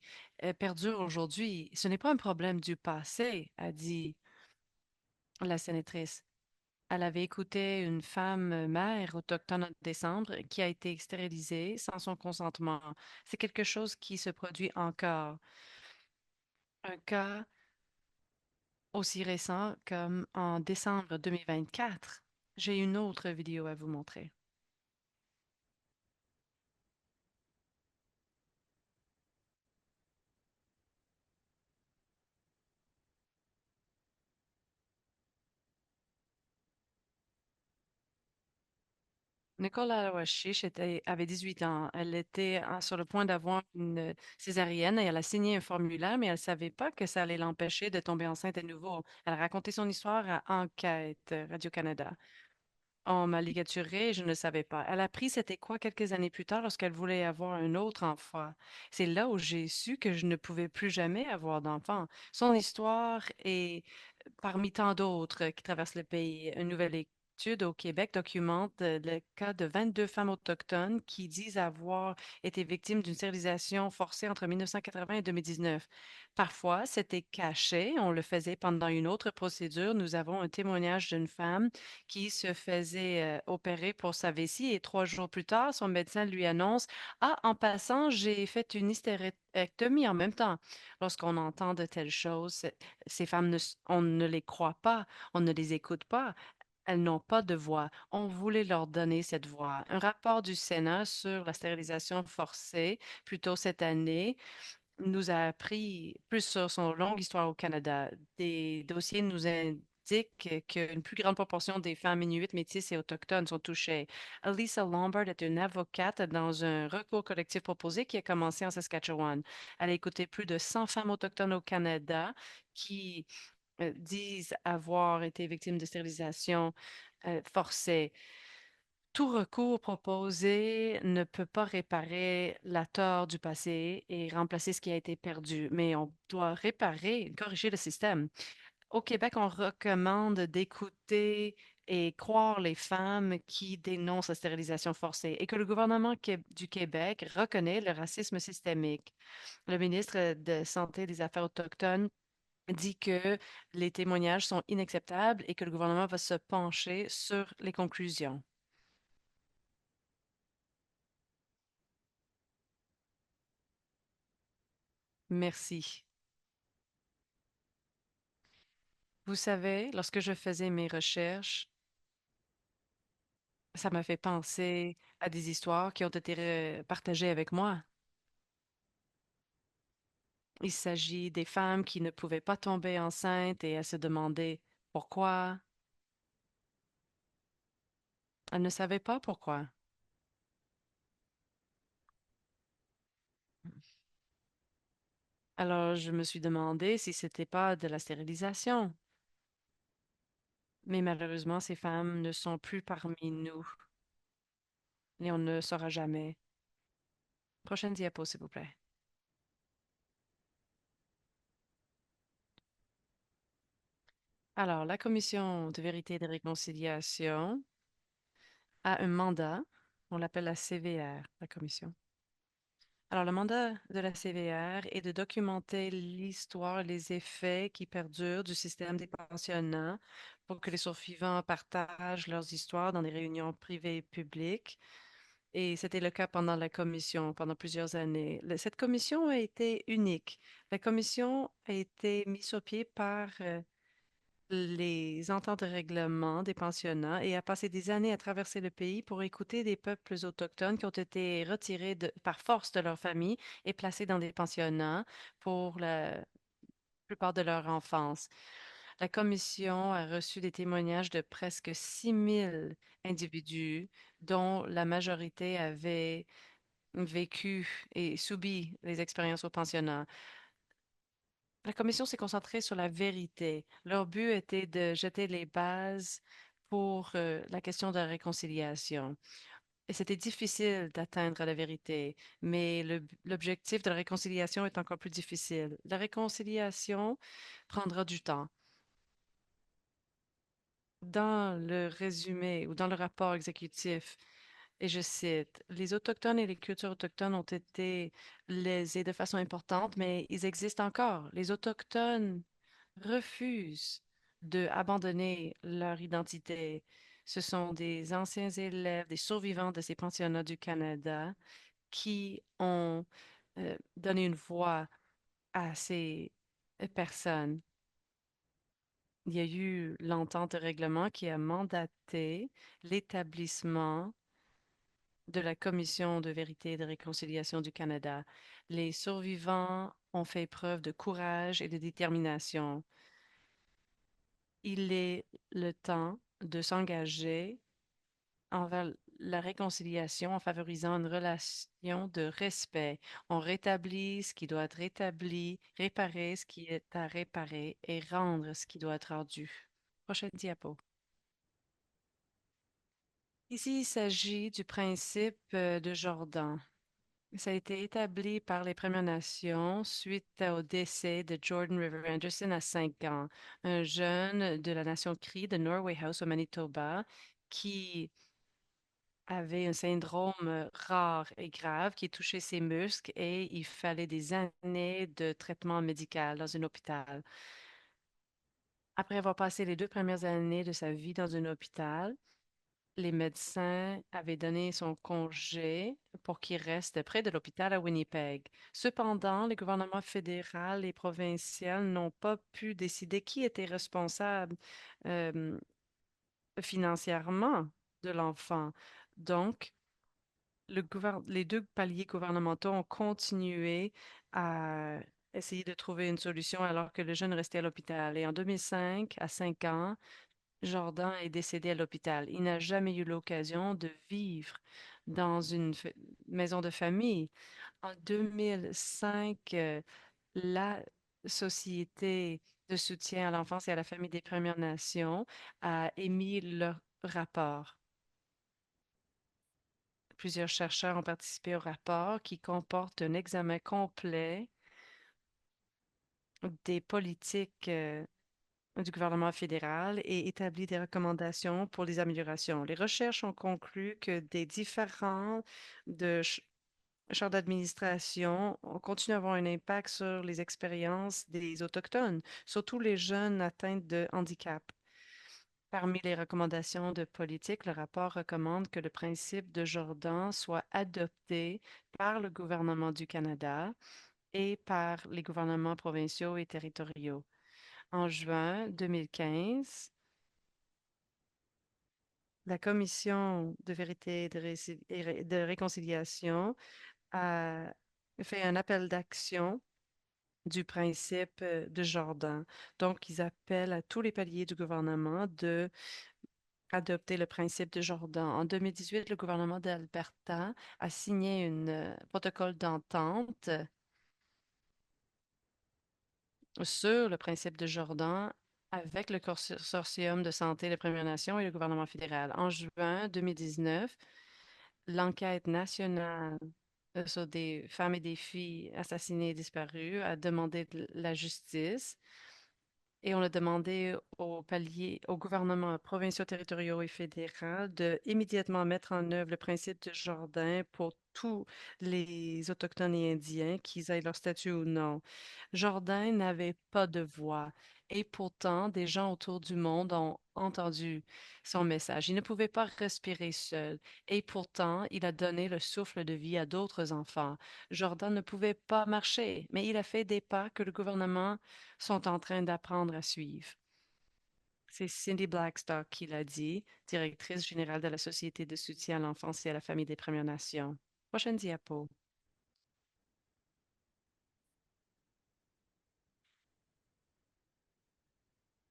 perdure aujourd'hui. Ce n'est pas un problème du passé, a dit la sénatrice. Elle avait écouté une femme mère autochtone en décembre qui a été stérilisée sans son consentement. C'est quelque chose qui se produit encore. Un cas aussi récent comme en décembre 2024. J'ai une autre vidéo à vous montrer. Nicole Awashish avait 18 ans. Elle était sur le point d'avoir une césarienne et elle a signé un formulaire, mais elle ne savait pas que ça allait l'empêcher de tomber enceinte à nouveau. Elle a raconté son histoire à Enquête Radio-Canada. On m'a ligaturée et je ne le savais pas. Elle a appris c'était quoi quelques années plus tard lorsqu'elle voulait avoir un autre enfant. C'est là où j'ai su que je ne pouvais plus jamais avoir d'enfant. Son histoire est parmi tant d'autres qui traversent le pays, une nouvelle étude au Québec documente le cas de 22 femmes autochtones qui disent avoir été victimes d'une stérilisation forcée entre 1980 et 2019. Parfois, c'était caché, on le faisait pendant une autre procédure. Nous avons un témoignage d'une femme qui se faisait opérer pour sa vessie et 3 jours plus tard, son médecin lui annonce: Ah, en passant, j'ai fait une hystérectomie en même temps. Lorsqu'on entend de telles choses, ces femmes, on ne les croit pas, on ne les écoute pas. Elles n'ont pas de voix. On voulait leur donner cette voix. Un rapport du Sénat sur la stérilisation forcée, plus tôt cette année, nous a appris plus sur son longue histoire au Canada. Des dossiers nous indiquent qu'une plus grande proportion des femmes inuites, métisses et autochtones sont touchées. Lisa Lombard est une avocate dans un recours collectif proposé qui a commencé en Saskatchewan. Elle a écouté plus de 100 femmes autochtones au Canada qui disent avoir été victimes de stérilisation forcée. Tout recours proposé ne peut pas réparer la tort du passé et remplacer ce qui a été perdu, mais on doit réparer, corriger le système. Au Québec, on recommande d'écouter et croire les femmes qui dénoncent la stérilisation forcée et que le gouvernement du Québec reconnaît le racisme systémique. Le ministre de Santé et des Affaires autochtones dit que les témoignages sont inacceptables et que le gouvernement va se pencher sur les conclusions. Merci. Vous savez, lorsque je faisais mes recherches, ça m'a fait penser à des histoires qui ont été partagées avec moi. Il s'agit des femmes qui ne pouvaient pas tomber enceintes et à se demander pourquoi. Elles ne savaient pas pourquoi. Alors je me suis demandé si c'était pas de la stérilisation. Mais malheureusement, ces femmes ne sont plus parmi nous et on ne saura jamais. Prochaine diapo, s'il vous plaît. Alors, la Commission de vérité et de réconciliation a un mandat. On l'appelle la CVR, la commission. Alors, le mandat de la CVR est de documenter l'histoire et les effets qui perdurent du système des pensionnats pour que les survivants partagent leurs histoires dans des réunions privées et publiques. Et c'était le cas pendant la commission, pendant plusieurs années. Cette commission a été unique. La commission a été mise sur pied par les ententes de règlement des pensionnats et a passé des années à traverser le pays pour écouter des peuples autochtones qui ont été retirés par force de leur famille et placés dans des pensionnats pour la plupart de leur enfance. La commission a reçu des témoignages de presque 6 000 individus dont la majorité avaient vécu et subi les expériences au pensionnat. La commission s'est concentrée sur la vérité. Leur but était de jeter les bases pour la question de la réconciliation. Et c'était difficile d'atteindre la vérité, mais l'objectif de la réconciliation est encore plus difficile. La réconciliation prendra du temps. Dans le résumé ou dans le rapport exécutif, et je cite, les Autochtones et les cultures autochtones ont été lésés de façon importante, mais ils existent encore. Les Autochtones refusent de abandonner leur identité. Ce sont des anciens élèves, des survivants de ces pensionnats du Canada qui ont donné une voix à ces personnes. Il y a eu l'entente de règlement qui a mandaté l'établissement de la Commission de vérité et de réconciliation du Canada. Les survivants ont fait preuve de courage et de détermination. Il est le temps de s'engager envers la réconciliation en favorisant une relation de respect. On rétablit ce qui doit être rétabli, réparer ce qui est à réparer et rendre ce qui doit être rendu. Prochaine diapo. Ici, il s'agit du principe de Jordan. Ça a été établi par les Premières Nations suite au décès de Jordan River Anderson à 5 ans, un jeune de la nation Cree de Norway House au Manitoba qui avait un syndrome rare et grave qui touchait ses muscles et il fallait des années de traitement médical dans un hôpital. Après avoir passé les 2 premières années de sa vie dans un hôpital, les médecins avaient donné son congé pour qu'il reste près de l'hôpital à Winnipeg. Cependant, les gouvernements fédéral et provincial n'ont pas pu décider qui était responsable euh, financièrement de l'enfant. Donc, les 2 paliers gouvernementaux ont continué à essayer de trouver une solution alors que le jeune restait à l'hôpital. Et en 2005, à 5 ans, Jordan est décédé à l'hôpital. Il n'a jamais eu l'occasion de vivre dans une maison de famille. En 2005, la Société de soutien à l'enfance et à la famille des Premières Nations a émis leur rapport. Plusieurs chercheurs ont participé au rapport qui comporte un examen complet des politiques du gouvernement fédéral et établit des recommandations pour les améliorations. Les recherches ont conclu que des différents de champs d'administration ont continué à avoir un impact sur les expériences des Autochtones, surtout les jeunes atteints de handicap. Parmi les recommandations de politique, le rapport recommande que le principe de Jordan soit adopté par le gouvernement du Canada et par les gouvernements provinciaux et territoriaux. En juin 2015, la Commission de vérité et de réconciliation a fait un appel d'action du principe de Jordan. Donc, ils appellent à tous les paliers du gouvernement de adopter le principe de Jordan. En 2018, le gouvernement d'Alberta a signé un protocole d'entente sur le principe de Jordan avec le consortium de santé des Premières Nations et le gouvernement fédéral. En juin 2019, l'enquête nationale sur des femmes et des filles assassinées et disparues a demandé de la justice et on a demandé aux gouvernements provinciaux, territoriaux et fédéraux de immédiatement mettre en œuvre le principe de Jordan pour tous les Autochtones et Indiens, qu'ils aient leur statut ou non. Jordan n'avait pas de voix et pourtant des gens autour du monde ont entendu son message. Il ne pouvait pas respirer seul et pourtant il a donné le souffle de vie à d'autres enfants. Jordan ne pouvait pas marcher, mais il a fait des pas que le gouvernement sont en train d'apprendre à suivre. C'est Cindy Blackstock qui l'a dit, directrice générale de la Société de soutien à l'enfance et à la famille des Premières Nations. Prochaine diapo.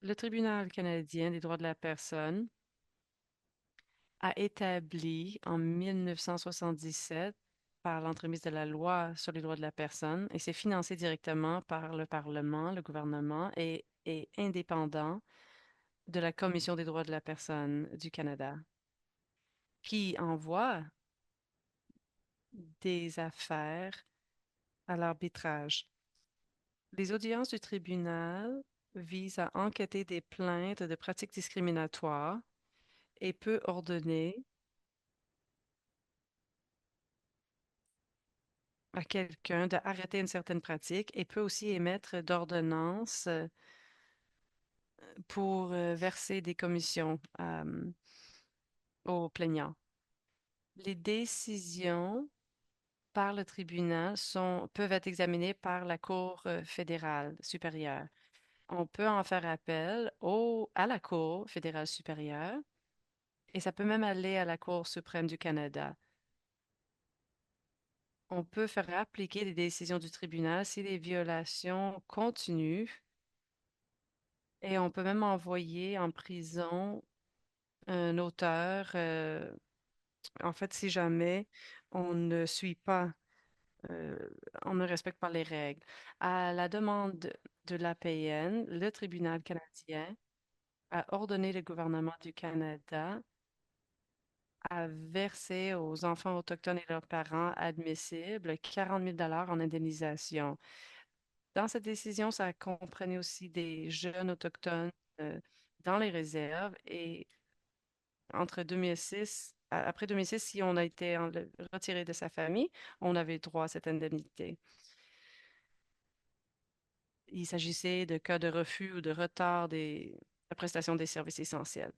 Le Tribunal canadien des droits de la personne a établi en 1977 par l'entremise de la loi sur les droits de la personne et c'est financé directement par le Parlement, le gouvernement et est indépendant de la Commission des droits de la personne du Canada, qui envoie des affaires à l'arbitrage. Les audiences du tribunal visent à enquêter des plaintes de pratiques discriminatoires et peut ordonner à quelqu'un d'arrêter une certaine pratique et peut aussi émettre d'ordonnances pour verser des commissions aux plaignants. Les décisions par le tribunal peuvent être examinées par la Cour fédérale supérieure. On peut en faire appel à la Cour fédérale supérieure et ça peut même aller à la Cour suprême du Canada. On peut faire appliquer des décisions du tribunal si les violations continuent et on peut même envoyer en prison un auteur, en fait, si jamais on ne suit pas, euh, on ne respecte pas les règles. À la demande de l'APN, le tribunal canadien a ordonné le gouvernement du Canada a versé aux enfants autochtones et leurs parents admissibles 40 000 en indemnisation. Dans cette décision, ça comprenait aussi des jeunes autochtones euh, dans les réserves et entre 2006, après 2006, si on a été retiré de sa famille, on avait droit à cette indemnité. Il s'agissait de cas de refus ou de retard la prestation des services essentiels.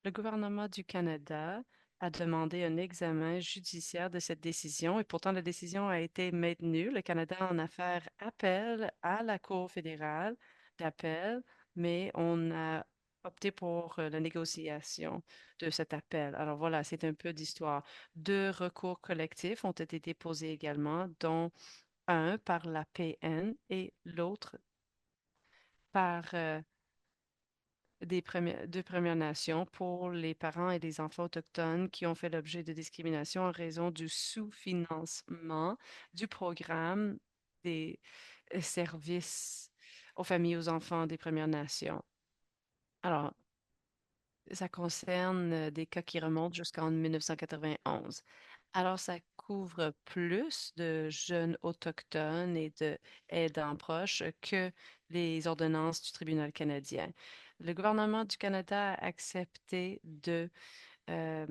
Le gouvernement du Canada a demandé un examen judiciaire de cette décision et pourtant la décision a été maintenue. Le Canada en a fait appel à la Cour fédérale d'appel, mais on a opté pour la négociation de cet appel. Alors voilà, c'est un peu d'histoire. Deux recours collectifs ont été déposés également, dont un par la PN et l'autre par deux Premières Nations pour les parents et les enfants autochtones qui ont fait l'objet de discrimination en raison du sous-financement du programme des services aux familles et aux enfants des Premières Nations. Alors, ça concerne des cas qui remontent jusqu'en 1991. Alors, ça couvre plus de jeunes autochtones et de aidants proches que les ordonnances du tribunal canadien. Le gouvernement du Canada a accepté de euh,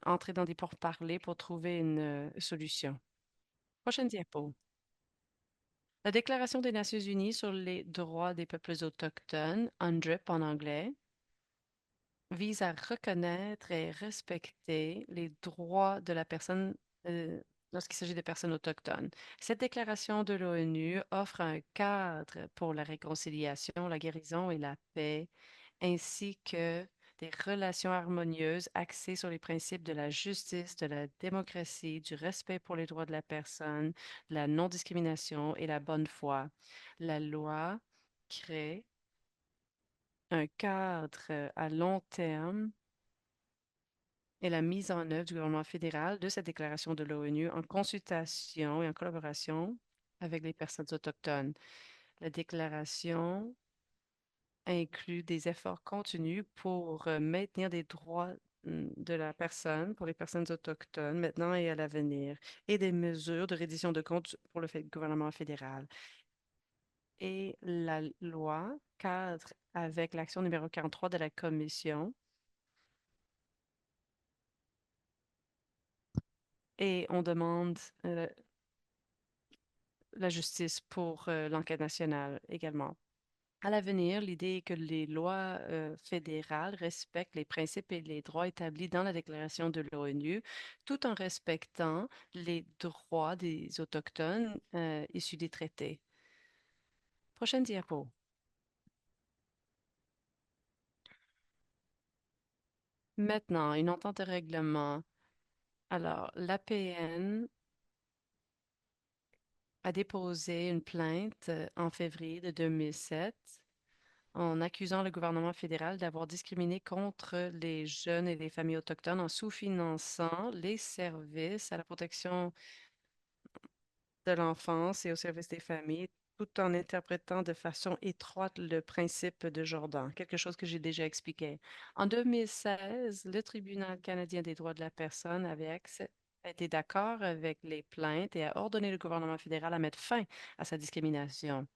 entrer dans des pourparlers pour trouver une solution. Prochaine diapo. La Déclaration des Nations unies sur les droits des peuples autochtones, UNDRIP en anglais, vise à reconnaître et respecter les droits de la personne euh, lorsqu'il s'agit de personnes autochtones. Cette déclaration de l'ONU offre un cadre pour la réconciliation, la guérison et la paix, ainsi que des relations harmonieuses axées sur les principes de la justice, de la démocratie, du respect pour les droits de la personne, de la non-discrimination et la bonne foi. La loi crée un cadre à long terme et la mise en œuvre du gouvernement fédéral de cette déclaration de l'ONU en consultation et en collaboration avec les personnes autochtones. La déclaration inclut des efforts continus pour maintenir des droits de la personne pour les personnes autochtones maintenant et à l'avenir, et des mesures de reddition de comptes pour le gouvernement fédéral. Et la loi cadre avec l'action numéro 43 de la Commission. Et on demande la justice pour l'enquête nationale également. À l'avenir, l'idée est que les lois fédérales respectent les principes et les droits établis dans la Déclaration de l'ONU, tout en respectant les droits des Autochtones issus des traités. Prochaine diapo. Maintenant, une entente de règlement. Alors, l'APN a déposé une plainte en février de 2007 en accusant le gouvernement fédéral d'avoir discriminé contre les jeunes et les familles autochtones en sous-finançant les services à la protection de l'enfance et au service des familles, tout en interprétant de façon étroite le principe de Jordan, quelque chose que j'ai déjà expliqué. En 2016, le Tribunal canadien des droits de la personne a été d'accord avec les plaintes et a ordonné le gouvernement fédéral à mettre fin à sa discrimination.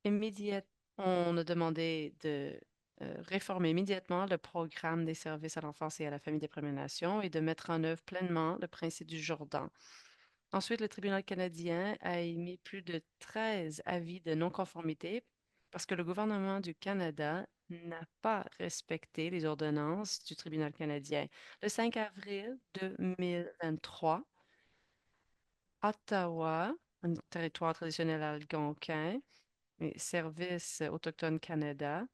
Immédiate- on a demandé de réformer immédiatement le programme des services à l'enfance et à la famille des Premières Nations et de mettre en œuvre pleinement le principe du Jordan. Ensuite, le tribunal canadien a émis plus de 13 avis de non-conformité parce que le gouvernement du Canada n'a pas respecté les ordonnances du tribunal canadien. Le 5 avril 2023, Ottawa, un territoire traditionnel algonquin, et Service autochtone Canada,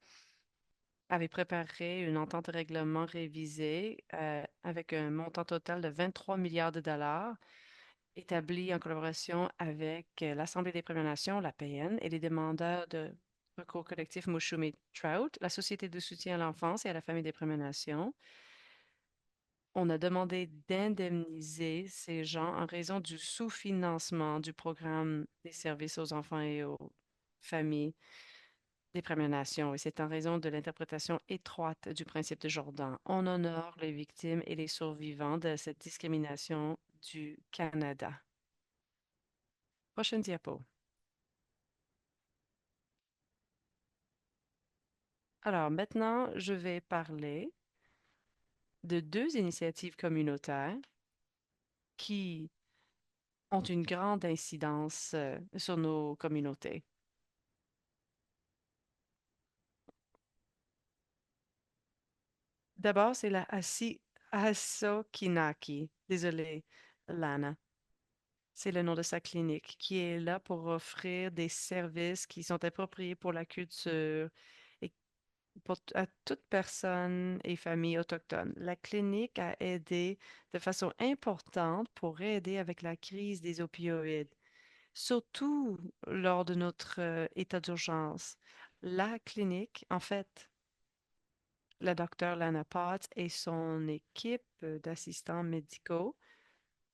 avait préparé une entente de règlement révisée avec un montant total de 23 milliards de dollars établi en collaboration avec l'Assemblée des Premières Nations, la l'APN, et les demandeurs de recours collectif Mushume Trout, la Société de soutien à l'enfance et à la famille des Premières Nations. On a demandé d'indemniser ces gens en raison du sous-financement du programme des services aux enfants et aux familles des Premières Nations et c'est en raison de l'interprétation étroite du principe de Jordan. On honore les victimes et les survivants de cette discrimination du Canada. Prochaine diapo. Alors maintenant, je vais parler de deux initiatives communautaires qui ont une grande incidence sur nos communautés. D'abord, c'est la Asokinaki. Désolée, Lana. C'est le nom de sa clinique, qui est là pour offrir des services qui sont appropriés pour la culture et à toute personne et famille autochtone. La clinique a aidé de façon importante pour aider avec la crise des opioïdes, surtout lors de notre état d'urgence. La clinique, en fait, la docteure Lana Potts et son équipe d'assistants médicaux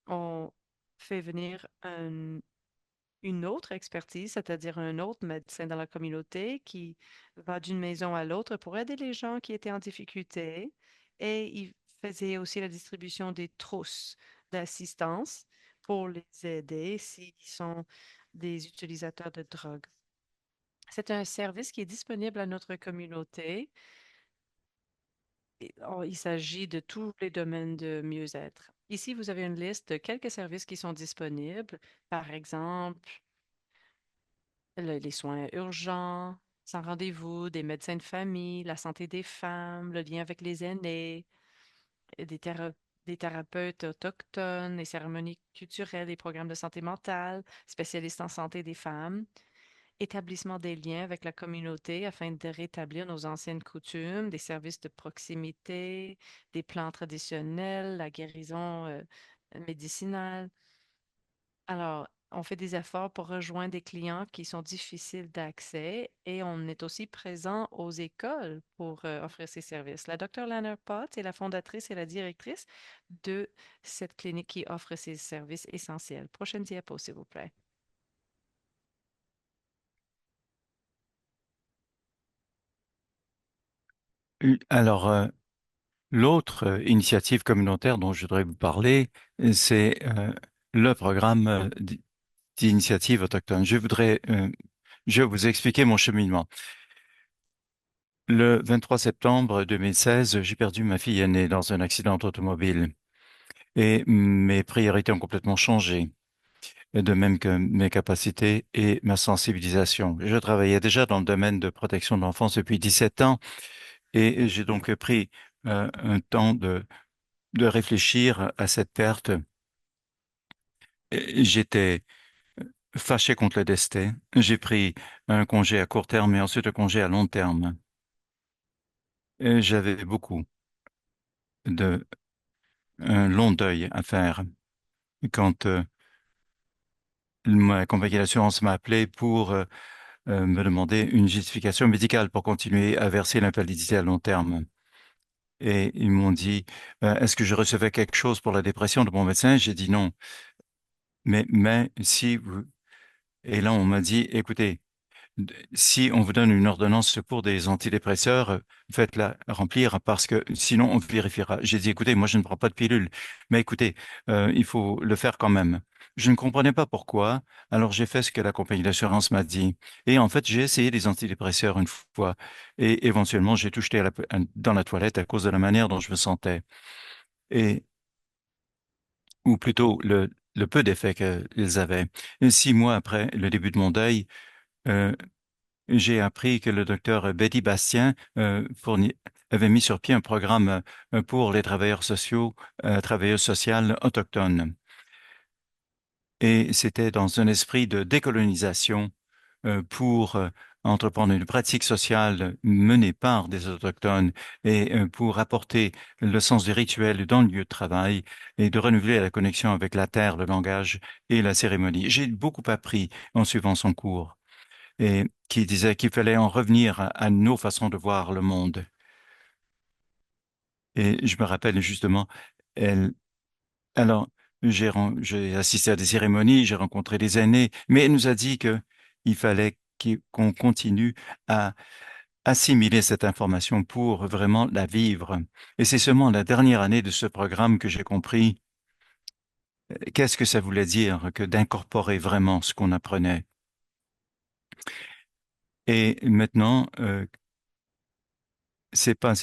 ont fait venir une autre expertise, c'est-à-dire un autre médecin dans la communauté qui va d'une maison à l'autre pour aider les gens qui étaient en difficulté. Et il faisait aussi la distribution des trousses d'assistance pour les aider s'ils sont des utilisateurs de drogue. C'est un service qui est disponible à notre communauté. Il s'agit de tous les domaines de mieux-être. Ici, vous avez une liste de quelques services qui sont disponibles. Par exemple, les soins urgents, sans rendez-vous, des médecins de famille, la santé des femmes, le lien avec les aînés, et des thérapeutes autochtones, les cérémonies culturelles, les programmes de santé mentale, spécialistes en santé des femmes, établissement des liens avec la communauté afin de rétablir nos anciennes coutumes, des services de proximité, des plans traditionnels, la guérison médicinale. Alors, on fait des efforts pour rejoindre des clients qui sont difficiles d'accès et on est aussi présent aux écoles pour offrir ces services. La Dr. Lana Potts est la fondatrice et la directrice de cette clinique qui offre ces services essentiels. Prochaine diapo, s'il vous plaît. Alors, l'autre initiative communautaire dont je voudrais vous parler, c'est le programme d'initiative autochtone. Je vais vous expliquer mon cheminement. Le 23 septembre 2016, j'ai perdu ma fille aînée dans un accident automobile et mes priorités ont complètement changé, de même que mes capacités et ma sensibilisation. Je travaillais déjà dans le domaine de protection de l'enfance depuis 17 ans et j'ai donc pris un temps de réfléchir à cette perte. J'étais fâché contre le destin. J'ai pris un congé à court terme et ensuite un congé à long terme. Et j'avais de un long deuil à faire quand ma compagnie d'assurance m'a appelé pour me demander une justification médicale pour continuer à verser l'invalidité à long terme. Et ils m'ont dit, est-ce que je recevais quelque chose pour la dépression de mon médecin? J'ai dit non. Mais si vous... Et là, on m'a dit, écoutez, si on vous donne une ordonnance pour des antidépresseurs, faites-la remplir parce que sinon on vérifiera. J'ai dit, écoutez, moi je ne prends pas de pilule, mais écoutez, il faut le faire quand même. Je ne comprenais pas pourquoi, alors j'ai fait ce que la compagnie d'assurance m'a dit. Et en fait, j'ai essayé des antidépresseurs une fois et éventuellement j'ai tout jeté dans la toilette à cause de la manière dont je me sentais. Et, ou plutôt le peu d'effet qu'ils avaient. Et 6 mois après le début de mon deuil, euh, j'ai appris que le docteur Betty Bastien avait mis sur pied un programme pour les travailleurs sociaux, travailleuses sociales autochtones. Et c'était dans un esprit de décolonisation pour entreprendre une pratique sociale menée par des autochtones et pour apporter le sens du rituel dans le lieu de travail et de renouveler la connexion avec la terre, le langage et la cérémonie. J'ai beaucoup appris en suivant son cours et qui disait qu'il fallait en revenir à nos façons de voir le monde. Et je me rappelle justement, elle, alors, j'ai assisté à des cérémonies, j'ai rencontré des aînés, mais elle nous a dit que il fallait qu'on continue à assimiler cette information pour vraiment la vivre. Et c'est seulement la dernière année de ce programme que j'ai compris qu'est-ce que ça voulait dire que d'incorporer vraiment ce qu'on apprenait. Et maintenant, c'est pas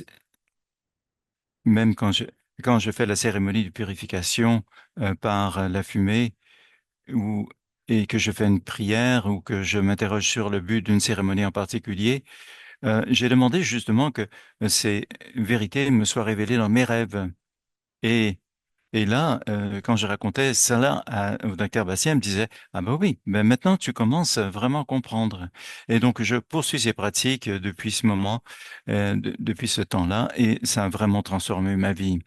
même quand je fais la cérémonie de purification par la fumée ou et que je fais une prière ou que je m'interroge sur le but d'une cérémonie en particulier, j'ai demandé justement que ces vérités me soient révélées dans mes rêves. Et, et là, quand je racontais cela au docteur Bastien, il me disait, ah ben oui, ben maintenant tu commences à vraiment comprendre. Et donc, je poursuis ces pratiques depuis ce moment, depuis ce temps-là, et ça a vraiment transformé ma vie.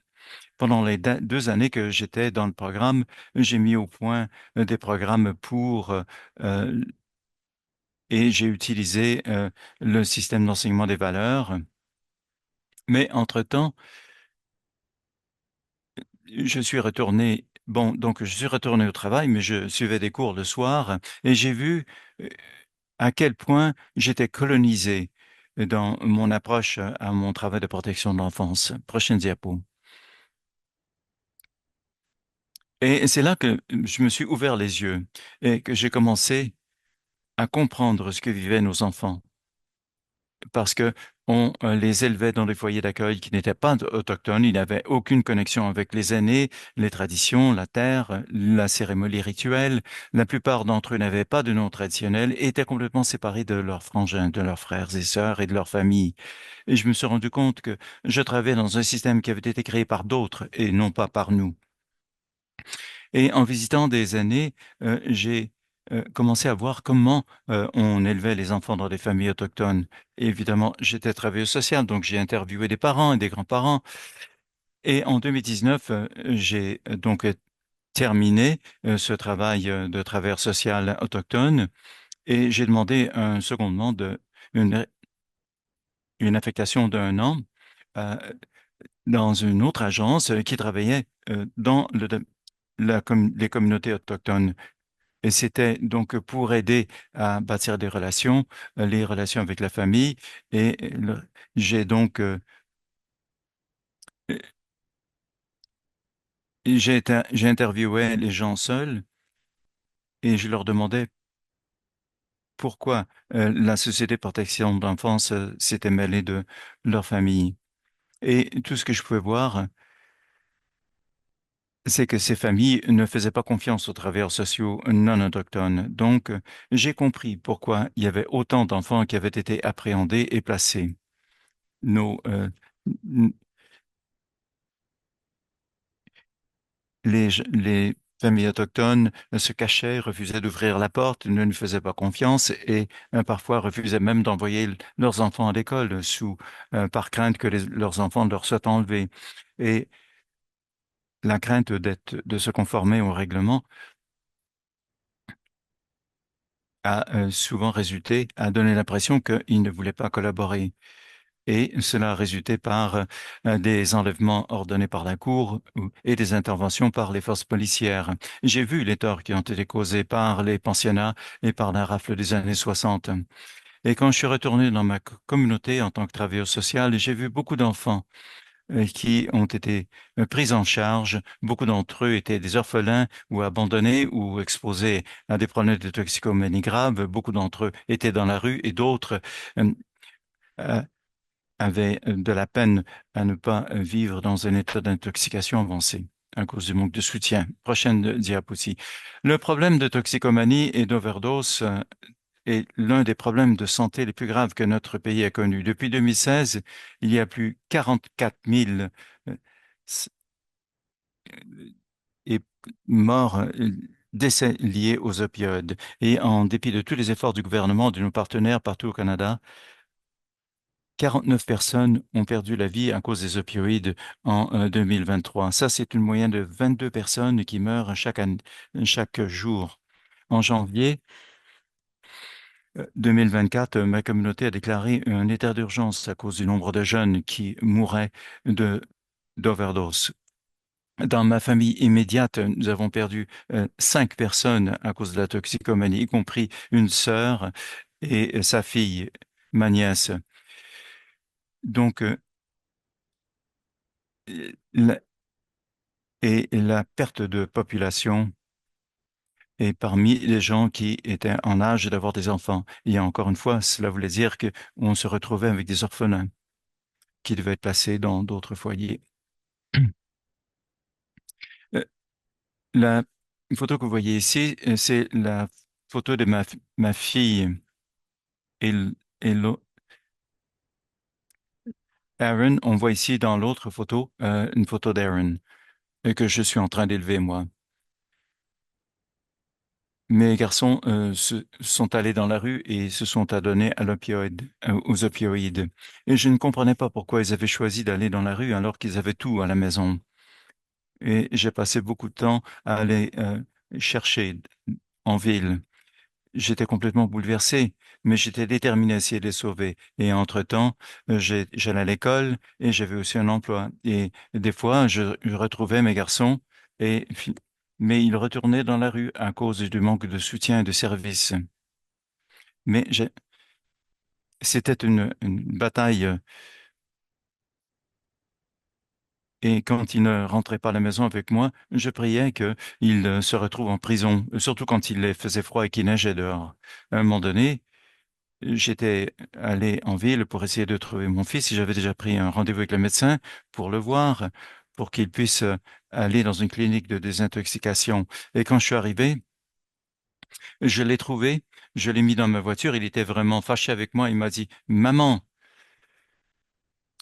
Pendant les 2 années que j'étais dans le programme, j'ai mis au point des programmes euh, et j'ai utilisé le système d'enseignement des valeurs. Mais entre-temps, je suis retourné, bon, donc je suis retourné au travail, mais je suivais des cours le soir et j'ai vu euh, à quel point j'étais colonisé dans mon approche à mon travail de protection de l'enfance. Prochaine diapo. Et c'est là que je me suis ouvert les yeux et que j'ai commencé à comprendre ce que vivaient nos enfants. Parce que on les élevait dans des foyers d'accueil qui n'étaient pas autochtones, ils n'avaient aucune connexion avec les aînés, les traditions, la terre, la cérémonie rituelle. La plupart d'entre eux n'avaient pas de nom traditionnel et étaient complètement séparés de leurs frangins, de leurs frères et sœurs et de leur famille. Et je me suis rendu compte que je travaillais dans un système qui avait été créé par d'autres et non pas par nous. Et en visitant des aînés, j'ai commencé à voir comment on élevait les enfants dans des familles autochtones. Et évidemment, j'étais travailleuse sociale, donc j'ai interviewé des parents et des grands-parents. Et en 2019, j'ai donc terminé ce travail de travailleur social autochtone et j'ai demandé un secondement une, une affectation d'1 an euh, dans une autre agence qui travaillait dans les communautés autochtones. Et c'était donc pour aider à bâtir des relations, les relations avec la famille. Et j'ai donc j'ai interviewé les gens seuls et je leur demandais pourquoi la Société de protection de l'enfance s'était mêlée de leur famille. Et tout ce que je pouvais voir, c'est que ces familles ne faisaient pas confiance aux travailleurs sociaux non autochtones. Donc, j'ai compris pourquoi il y avait autant d'enfants qui avaient été appréhendés et placés. Nos, n- les familles autochtones se cachaient, refusaient d'ouvrir la porte, ne nous faisaient pas confiance et parfois refusaient même d'envoyer leurs enfants à l'école par crainte que leurs enfants leur soient enlevés. Et la crainte de se conformer au règlement a souvent résulté, a donné l'impression qu'ils ne voulaient pas collaborer. Et cela a résulté par des enlèvements ordonnés par la Cour et des interventions par les forces policières. J'ai vu les torts qui ont été causés par les pensionnats et par la rafle des années 60. Et quand je suis retourné dans ma communauté en tant que travailleur social, j'ai vu beaucoup d'enfants qui ont été pris en charge. Beaucoup d'entre eux étaient des orphelins ou abandonnés ou exposés à des problèmes de toxicomanie graves. Beaucoup d'entre eux étaient dans la rue et d'autres euh, euh, avaient de la peine à ne pas vivre dans un état d'intoxication avancée à cause du manque de soutien. Prochaine diapositive. Le problème de toxicomanie et d'overdose est l'un des problèmes de santé les plus graves que notre pays a connus. Depuis 2016, il y a plus 44 000 euh, s- et morts, décès liés aux opioïdes. Et en dépit de tous les efforts du gouvernement, de nos partenaires partout au Canada, 49 personnes ont perdu la vie à cause des opioïdes en 2023. Ça, c'est une moyenne de 22 personnes qui meurent chaque jour. En janvier 2024, ma communauté a déclaré un état d'urgence à cause du nombre de jeunes qui mouraient de d'overdose. Dans ma famille immédiate, nous avons perdu 5 personnes à cause de la toxicomanie, y compris une sœur et sa fille, ma nièce. Donc, la, et la perte de population est parmi les gens qui étaient en âge d'avoir des enfants. Et encore une fois, cela voulait dire qu'on se retrouvait avec des orphelins qui devaient être placés dans d'autres foyers. Euh, La photo que vous voyez ici, c'est la photo de ma fille et, et Aaron. On voit ici dans l'autre photo une photo d'Aaron que je suis en train d'élever moi. Mes garçons sont allés dans la rue et se sont adonnés aux opioïdes. Et je ne comprenais pas pourquoi ils avaient choisi d'aller dans la rue alors qu'ils avaient tout à la maison. Et j'ai passé beaucoup de temps à aller chercher en ville. J'étais complètement bouleversé, mais j'étais déterminé à essayer de les sauver. Et entre-temps, j'allais à l'école et j'avais aussi un emploi. Et des fois, je retrouvais mes garçons, et, mais ils retournaient dans la rue à cause du manque de soutien et de services. Mais c'était une bataille. Et quand ils ne rentraient pas à la maison avec moi, je priais qu'ils se retrouvent en prison, surtout quand il faisait froid et qu'il neigeait dehors. À un moment donné, j'étais allé en ville pour essayer de trouver mon fils et j'avais déjà pris un rendez-vous avec le médecin pour le voir, pour qu'il puisse aller dans une clinique de désintoxication. Et quand je suis arrivé, je l'ai trouvé, je l'ai mis dans ma voiture, il était vraiment fâché avec moi, il m'a dit, Maman,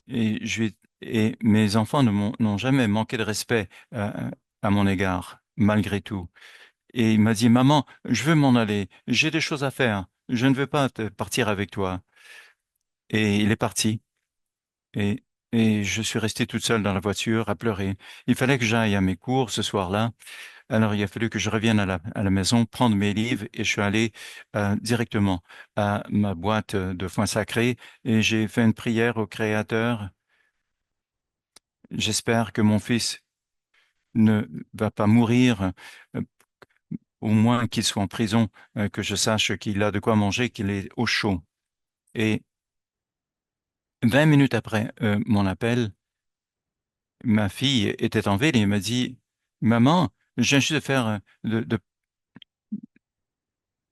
et mes enfants n'ont jamais manqué de respect à mon égard, malgré tout. Et il m'a dit, Maman, je veux m'en aller, j'ai des choses à faire, je ne veux pas partir avec toi. Et il est parti. Et, et je suis resté toute seule dans la voiture à pleurer. Il fallait que j'aille à mes cours ce soir-là. Alors il a fallu que je revienne à la maison, prendre mes livres et je suis allé directement à ma boîte de foin sacré et j'ai fait une prière au Créateur. J'espère que mon fils ne va pas mourir, euh, au moins qu'il soit en prison, que je sache qu'il a de quoi manger, qu'il est au chaud. Et 20 minutes après mon appel, ma fille était en ville et elle m'a dit, Maman, je viens juste de faire,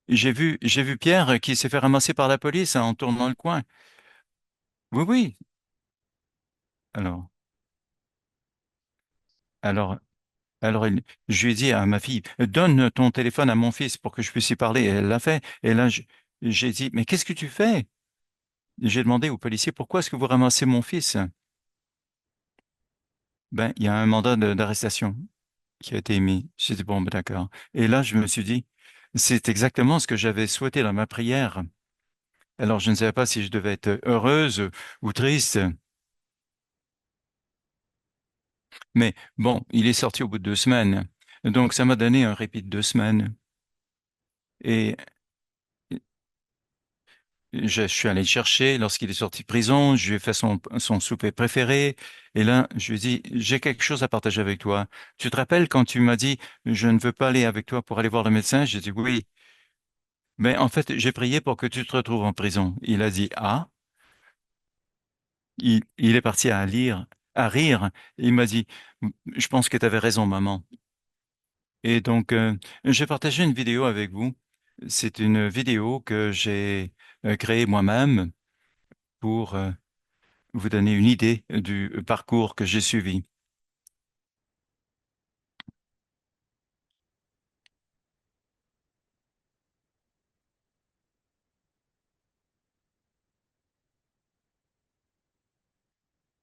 j'ai vu Pierre qui s'est fait ramasser par la police en tournant le coin. Oui, oui. Alors, alors, je lui ai dit à ma fille, donne ton téléphone à mon fils pour que je puisse y parler. Et elle l'a fait. Et là, j'ai dit, mais qu'est-ce que tu fais? J'ai demandé au policier, pourquoi est-ce que vous ramassez mon fils? Ben, il y a un mandat d'arrestation qui a été émis. J'ai dit, bon, ben, d'accord. Et là, je me suis dit, c'est exactement ce que j'avais souhaité dans ma prière. Alors, je ne savais pas si je devais être heureuse ou triste. Mais bon, il est sorti au bout de 2 semaines. Donc, ça m'a donné un répit de 2 semaines. Et je suis allé le chercher lorsqu'il est sorti de prison. Je lui ai fait son souper préféré. Et là, je lui ai dit, j'ai quelque chose à partager avec toi. Tu te rappelles quand tu m'as dit, je ne veux pas aller avec toi pour aller voir le médecin? J'ai dit oui. Mais en fait, j'ai prié pour que tu te retrouves en prison. Il a dit, ah. Il est parti à rire. Il m'a dit, je pense que tu avais raison, maman. Et donc, j'ai partagé une vidéo avec vous. C'est une vidéo que j'ai créée moi-même pour vous donner une idée du parcours que j'ai suivi.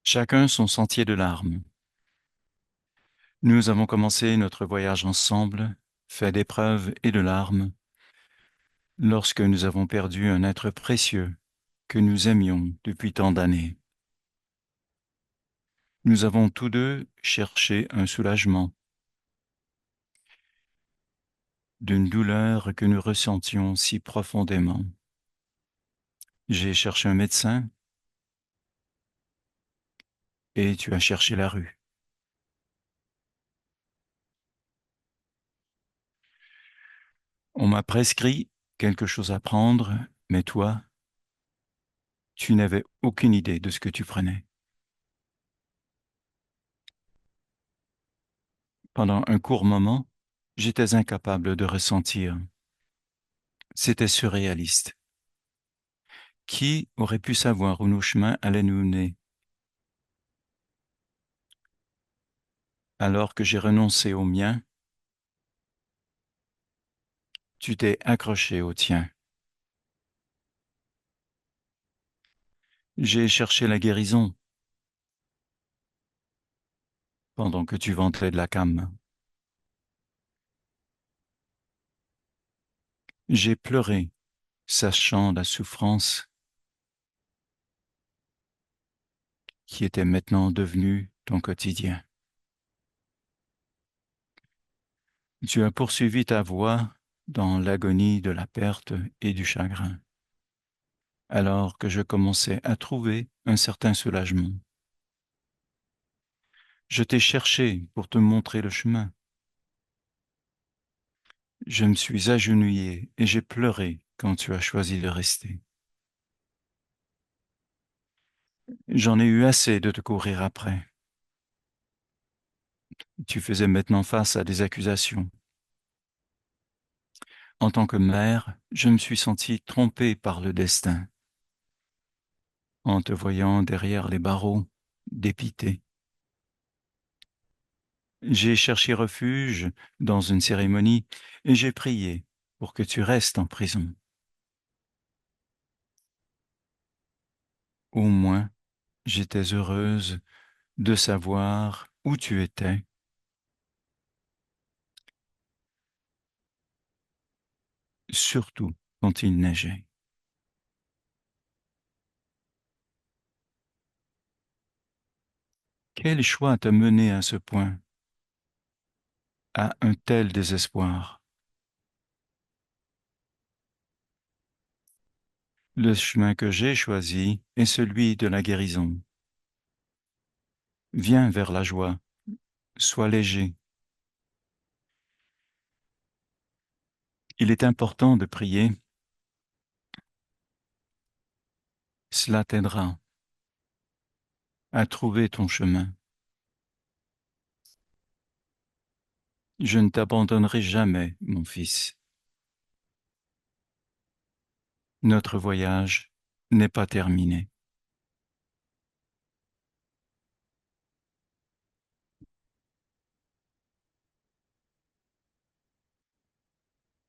Chacun son sentier de larmes. Nous avons commencé notre voyage ensemble, fait d'épreuves et de larmes, lorsque nous avons perdu un être précieux que nous aimions depuis tant d'années. Nous avons tous deux cherché un soulagement d'une douleur que nous ressentions si profondément. J'ai cherché un médecin et tu as cherché la rue. On m'a prescrit quelque chose à prendre, Mais toi, tu n'avais aucune idée de ce que tu prenais. Pendant un court moment, j'étais incapable de ressentir. C'était surréaliste. Qui aurait pu savoir où nos chemins allaient nous mener? Alors que j'ai renoncé au mien, tu t'es accroché au tien. J'ai cherché la guérison pendant que tu vantais de la came. J'ai pleuré, sachant la souffrance qui était maintenant devenue ton quotidien. Tu as poursuivi ta voie dans l'agonie de la perte et du chagrin, alors que je commençais à trouver un certain soulagement. Je t'ai cherché pour te montrer le chemin. Je me suis agenouillé et j'ai pleuré quand tu as choisi de rester. J'en ai eu assez de te courir après. Tu faisais maintenant face à des accusations. En tant que mère, je me suis senti trompé par le destin, en te voyant derrière les barreaux, dépité. J'ai cherché refuge dans une cérémonie et j'ai prié pour que tu restes en prison. Au moins, j'étais heureuse de savoir où tu étais, surtout quand il neigeait. Quel choix t'a mené à ce point, à un tel désespoir? Le chemin que j'ai choisi est celui de la guérison. Viens vers la joie, sois léger. Il est important de prier, cela t'aidera à trouver ton chemin. Je ne t'abandonnerai jamais, mon fils. Notre voyage n'est pas terminé.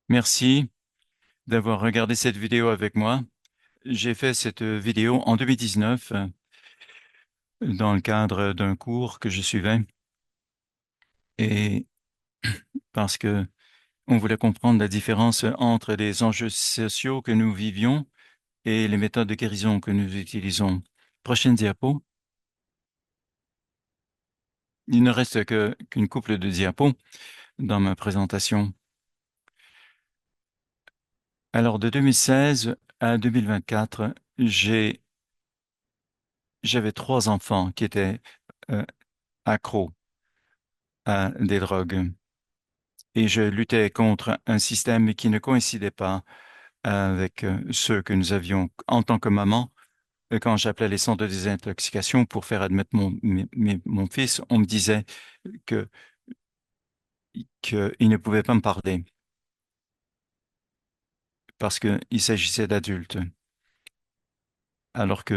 Merci d'avoir regardé cette vidéo avec moi. J'ai fait cette vidéo en 2019 dans le cadre d'un cours que je suivais et parce que on voulait comprendre la différence entre les enjeux sociaux que nous vivions et les méthodes de guérison que nous utilisons. Prochaine diapo. Il ne reste qu'une couple de diapos dans ma présentation. Alors, de 2016 à 2024, j'avais 3 enfants qui étaient euh, accros à des drogues et je luttais contre un système qui ne coïncidait pas avec ceux que nous avions en tant que maman. Quand j'appelais les centres de désintoxication pour faire admettre mon fils, on me disait que qu'il ne pouvait pas me parler parce qu'il s'agissait d'adultes. Alors que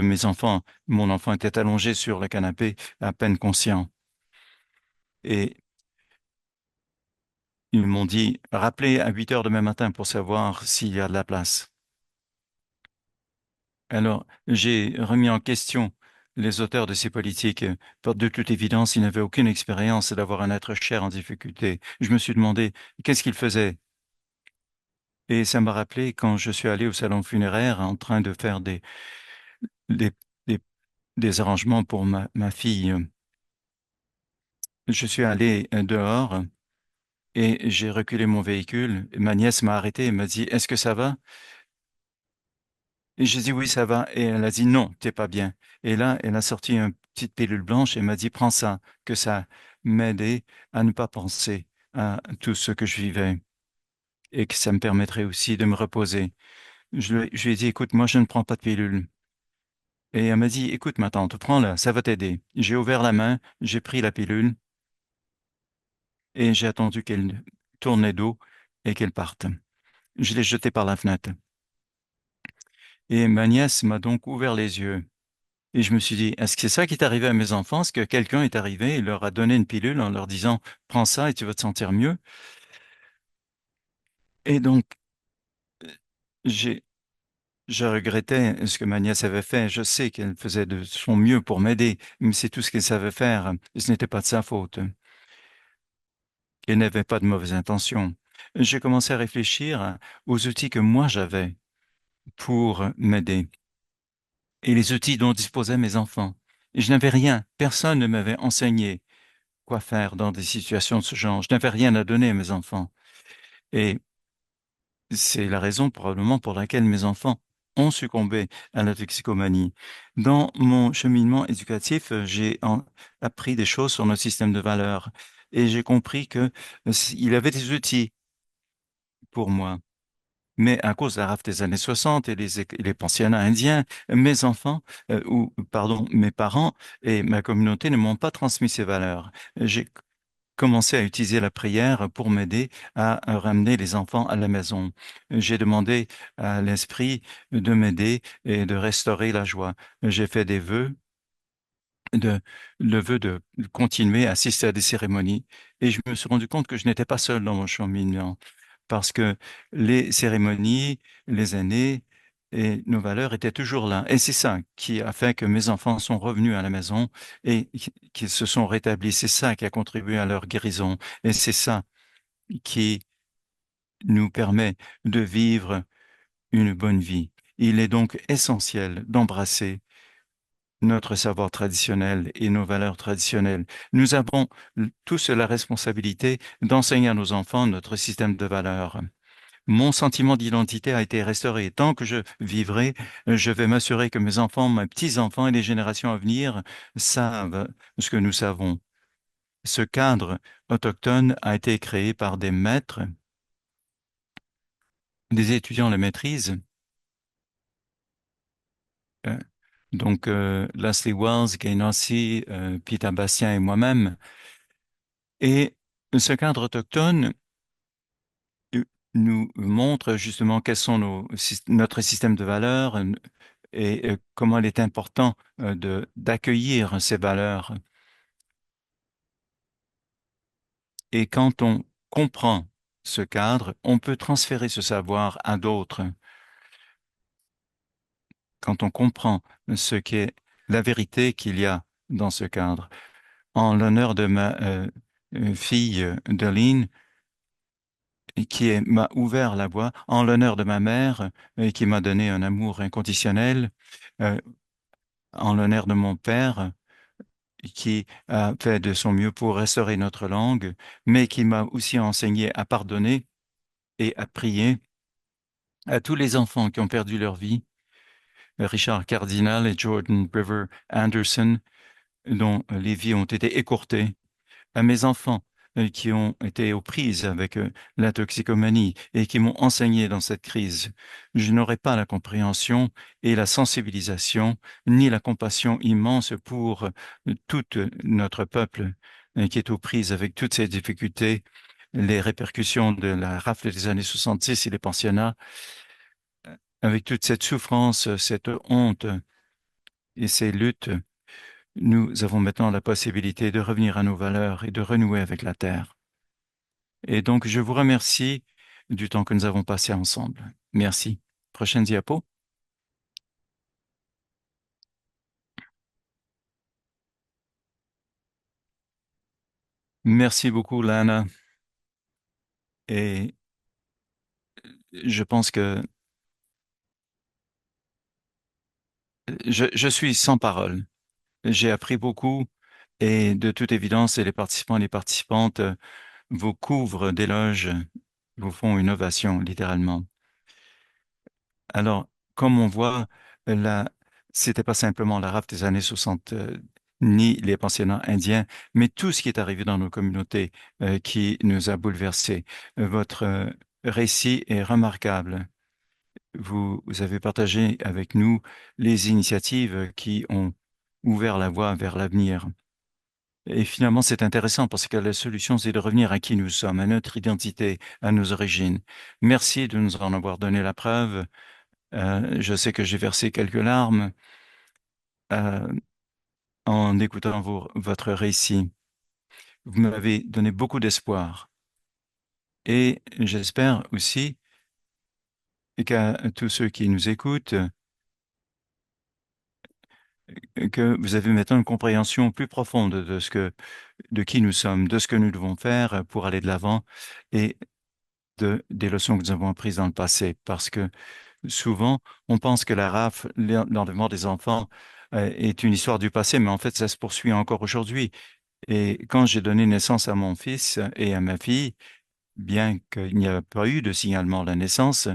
mon enfant était allongé sur le canapé, à peine conscient. Et ils m'ont dit, rappelez à 8 heures demain matin pour savoir s'il y a de la place. Alors, j'ai remis en question les auteurs de ces politiques. De toute évidence, ils n'avaient aucune expérience d'avoir un être cher en difficulté. Je me suis demandé qu'est-ce qu'ils faisaient. Et ça m'a rappelé quand je suis allé au salon funéraire en train de faire des, des, des arrangements pour ma fille. Je suis allé dehors et j'ai reculé mon véhicule. Ma nièce m'a arrêté et m'a dit, Est-ce que ça va? Et j'ai dit, Oui, ça va. Et elle a dit, Non, t'es pas bien. Et là, elle a sorti une petite pilule blanche et m'a dit, Prends ça, que ça m'aidait à ne pas penser à tout ce que je vivais et que ça me permettrait aussi de me reposer. Je lui ai dit, écoute, moi, je ne prends pas de pilule. Et elle m'a dit, écoute, ma tante, prends-la, ça va t'aider. J'ai ouvert la main, j'ai pris la pilule et j'ai attendu qu'elle tourne les dos et qu'elle parte. Je l'ai jetée par la fenêtre. Et ma nièce m'a donc ouvert les yeux. Et je me suis dit, est-ce que c'est ça qui est arrivé à mes enfants? Est-ce que quelqu'un est arrivé et leur a donné une pilule en leur disant, prends ça et tu vas te sentir mieux? Et donc, j'ai, je regrettais ce que ma nièce avait fait. Je sais qu'elle faisait de son mieux pour m'aider, mais c'est tout ce qu'elle savait faire. Ce n'était pas de sa faute. Elle n'avait pas de mauvaises intentions. J'ai commencé à réfléchir aux outils que moi j'avais pour m'aider et les outils dont disposaient mes enfants. Et je n'avais rien. Personne ne m'avait enseigné quoi faire dans des situations de ce genre. Je n'avais rien à donner à mes enfants. Et c'est la raison probablement pour laquelle mes enfants ont succombé à la toxicomanie. Dans mon cheminement éducatif, appris des choses sur notre système de valeurs et j'ai compris que il avait des outils pour moi. Mais à cause de la rafle des années 60 et les pensionnats indiens, mes enfants, ou pardon, mes parents et ma communauté ne m'ont pas transmis ces valeurs. J'ai commencé à utiliser la prière pour m'aider à ramener les enfants à la maison. J'ai demandé à l'Esprit de m'aider et de restaurer la joie. J'ai fait des vœux de, le vœu de continuer à assister à des cérémonies et je me suis rendu compte que je n'étais pas seul dans mon cheminement parce que les cérémonies, les années et nos valeurs étaient toujours là. Et c'est ça qui a fait que mes enfants sont revenus à la maison et qu'ils se sont rétablis. C'est ça qui a contribué à leur guérison. Et c'est ça qui nous permet de vivre une bonne vie. Il est donc essentiel d'embrasser notre savoir traditionnel et nos valeurs traditionnelles. Nous avons tous la responsabilité d'enseigner à nos enfants notre système de valeurs. Mon sentiment d'identité a été restauré. Tant que je vivrai, je vais m'assurer que mes enfants, mes petits-enfants et les générations à venir savent ce que nous savons. Ce cadre autochtone a été créé par des maîtres, des étudiants le maîtrisent. Euh, Leslie Wells, Gay Nancy, Peter Bastien et moi-même. Et ce cadre autochtone euh, nous montre justement quels sont notre système de valeurs et comment il est important d'accueillir ces valeurs. Et quand on comprend ce cadre, on peut transférer ce savoir à d'autres. Quand on comprend ce qu'est la vérité qu'il y a dans ce cadre. En l'honneur de ma fille Darlene, m'a ouvert la voie, en l'honneur de ma mère, qui m'a donné un amour inconditionnel, euh, en l'honneur de mon père, qui a fait de son mieux pour restaurer notre langue, mais qui m'a aussi enseigné à pardonner et à prier à tous les enfants qui ont perdu leur vie, Richard Cardinal et Jordan River Anderson, dont les vies ont été écourtées, à mes enfants qui ont été aux prises avec la toxicomanie et qui m'ont enseigné dans cette crise. Je n'aurais pas la compréhension et la sensibilisation, ni la compassion immense pour tout notre peuple qui est aux prises avec toutes ces difficultés, les répercussions de la rafle des années 66 et les pensionnats, avec toute cette souffrance, cette honte et ces luttes. Nous avons maintenant la possibilité de revenir à nos valeurs et de renouer avec la terre. Et donc, je vous remercie du temps que nous avons passé ensemble. Merci. Prochaine diapo. Merci beaucoup, Lana. Et je pense que je suis sans parole. J'ai appris beaucoup et de toute évidence, les participants et les participantes vous couvrent d'éloges, vous font une ovation, littéralement. Alors, comme on voit, là, c'était pas simplement la rafle des années 60, ni les pensionnats indiens, mais tout ce qui est arrivé dans nos communautés qui nous a bouleversés. Votre récit est remarquable. vous avez partagé avec nous les initiatives qui ont ouvert la voie vers l'avenir. Et finalement, c'est intéressant parce que la solution, c'est de revenir à qui nous sommes, à notre identité, à nos origines. Merci de nous en avoir donné la preuve. Je sais que j'ai versé quelques larmes euh, en écoutant votre récit. Vous m'avez donné beaucoup d'espoir. Et j'espère aussi qu'à tous ceux qui nous écoutent, que vous avez maintenant une compréhension plus profonde de qui nous sommes, de ce que nous devons faire pour aller de l'avant et des leçons que nous avons apprises dans le passé. Parce que souvent, on pense que la rafle, l'enlèvement des enfants, est une histoire du passé, mais en fait, ça se poursuit encore aujourd'hui. Et quand j'ai donné naissance à mon fils et à ma fille, bien qu'il n'y a pas eu de signalement de la naissance,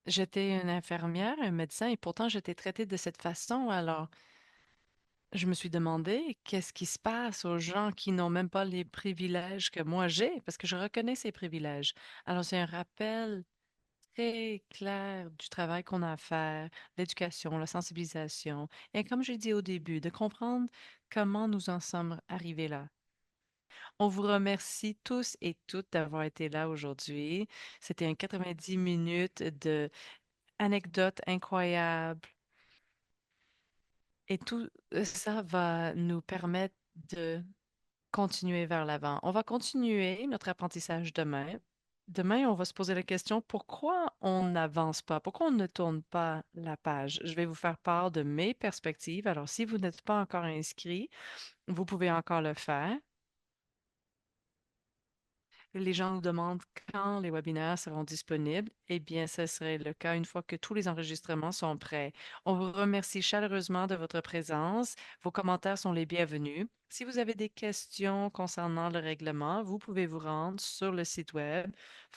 J'étais une infirmière, un médecin, et pourtant j'étais traitée de cette façon. Alors, je me suis demandé qu'est-ce qui se passe aux gens qui n'ont même pas les privilèges que moi j'ai, parce que je reconnais ces privilèges. Alors, c'est un rappel très clair du travail qu'on a à faire, l'éducation, la sensibilisation, et comme j'ai dit au début, de comprendre comment nous en sommes arrivés là. On vous remercie tous et toutes d'avoir été là aujourd'hui. C'était un 90 minutes de anecdotes incroyables et tout ça va nous permettre de continuer vers l'avant. On va continuer notre apprentissage demain. Demain, on va se poser la question pourquoi on n'avance pas, pourquoi on ne tourne pas la page. Je vais vous faire part de mes perspectives. Alors, si vous n'êtes pas encore inscrit, vous pouvez encore le faire. Les gens nous demandent quand les webinaires seront disponibles. Eh bien, ce serait le cas une fois que tous les enregistrements sont prêts. On vous remercie chaleureusement de votre présence. Vos commentaires sont les bienvenus. Si vous avez des questions concernant le règlement, vous pouvez vous rendre sur le site web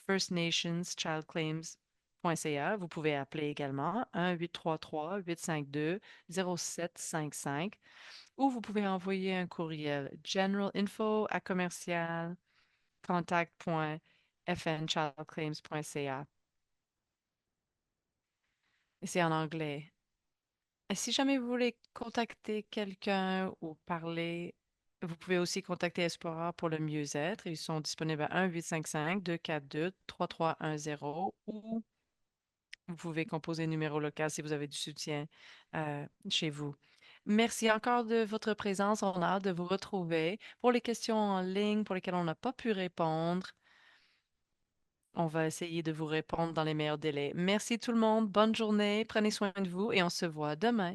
firstnationschildclaims.ca. Vous pouvez appeler également 1-833-852-0755 ou vous pouvez envoyer un courriel generalinfo@commercial contact.fnchildclaims.ca. Et c'est en anglais. Et si jamais vous voulez contacter quelqu'un ou parler, vous pouvez aussi contacter Espoir pour le mieux-être. Ils sont disponibles à 1-855-242-3310 ou vous pouvez composer un numéro local si vous avez du soutien chez vous. Merci encore de votre présence. On a hâte de vous retrouver pour les questions en ligne pour lesquelles on n'a pas pu répondre. On va essayer de vous répondre dans les meilleurs délais. Merci tout le monde. Bonne journée. Prenez soin de vous et on se voit demain.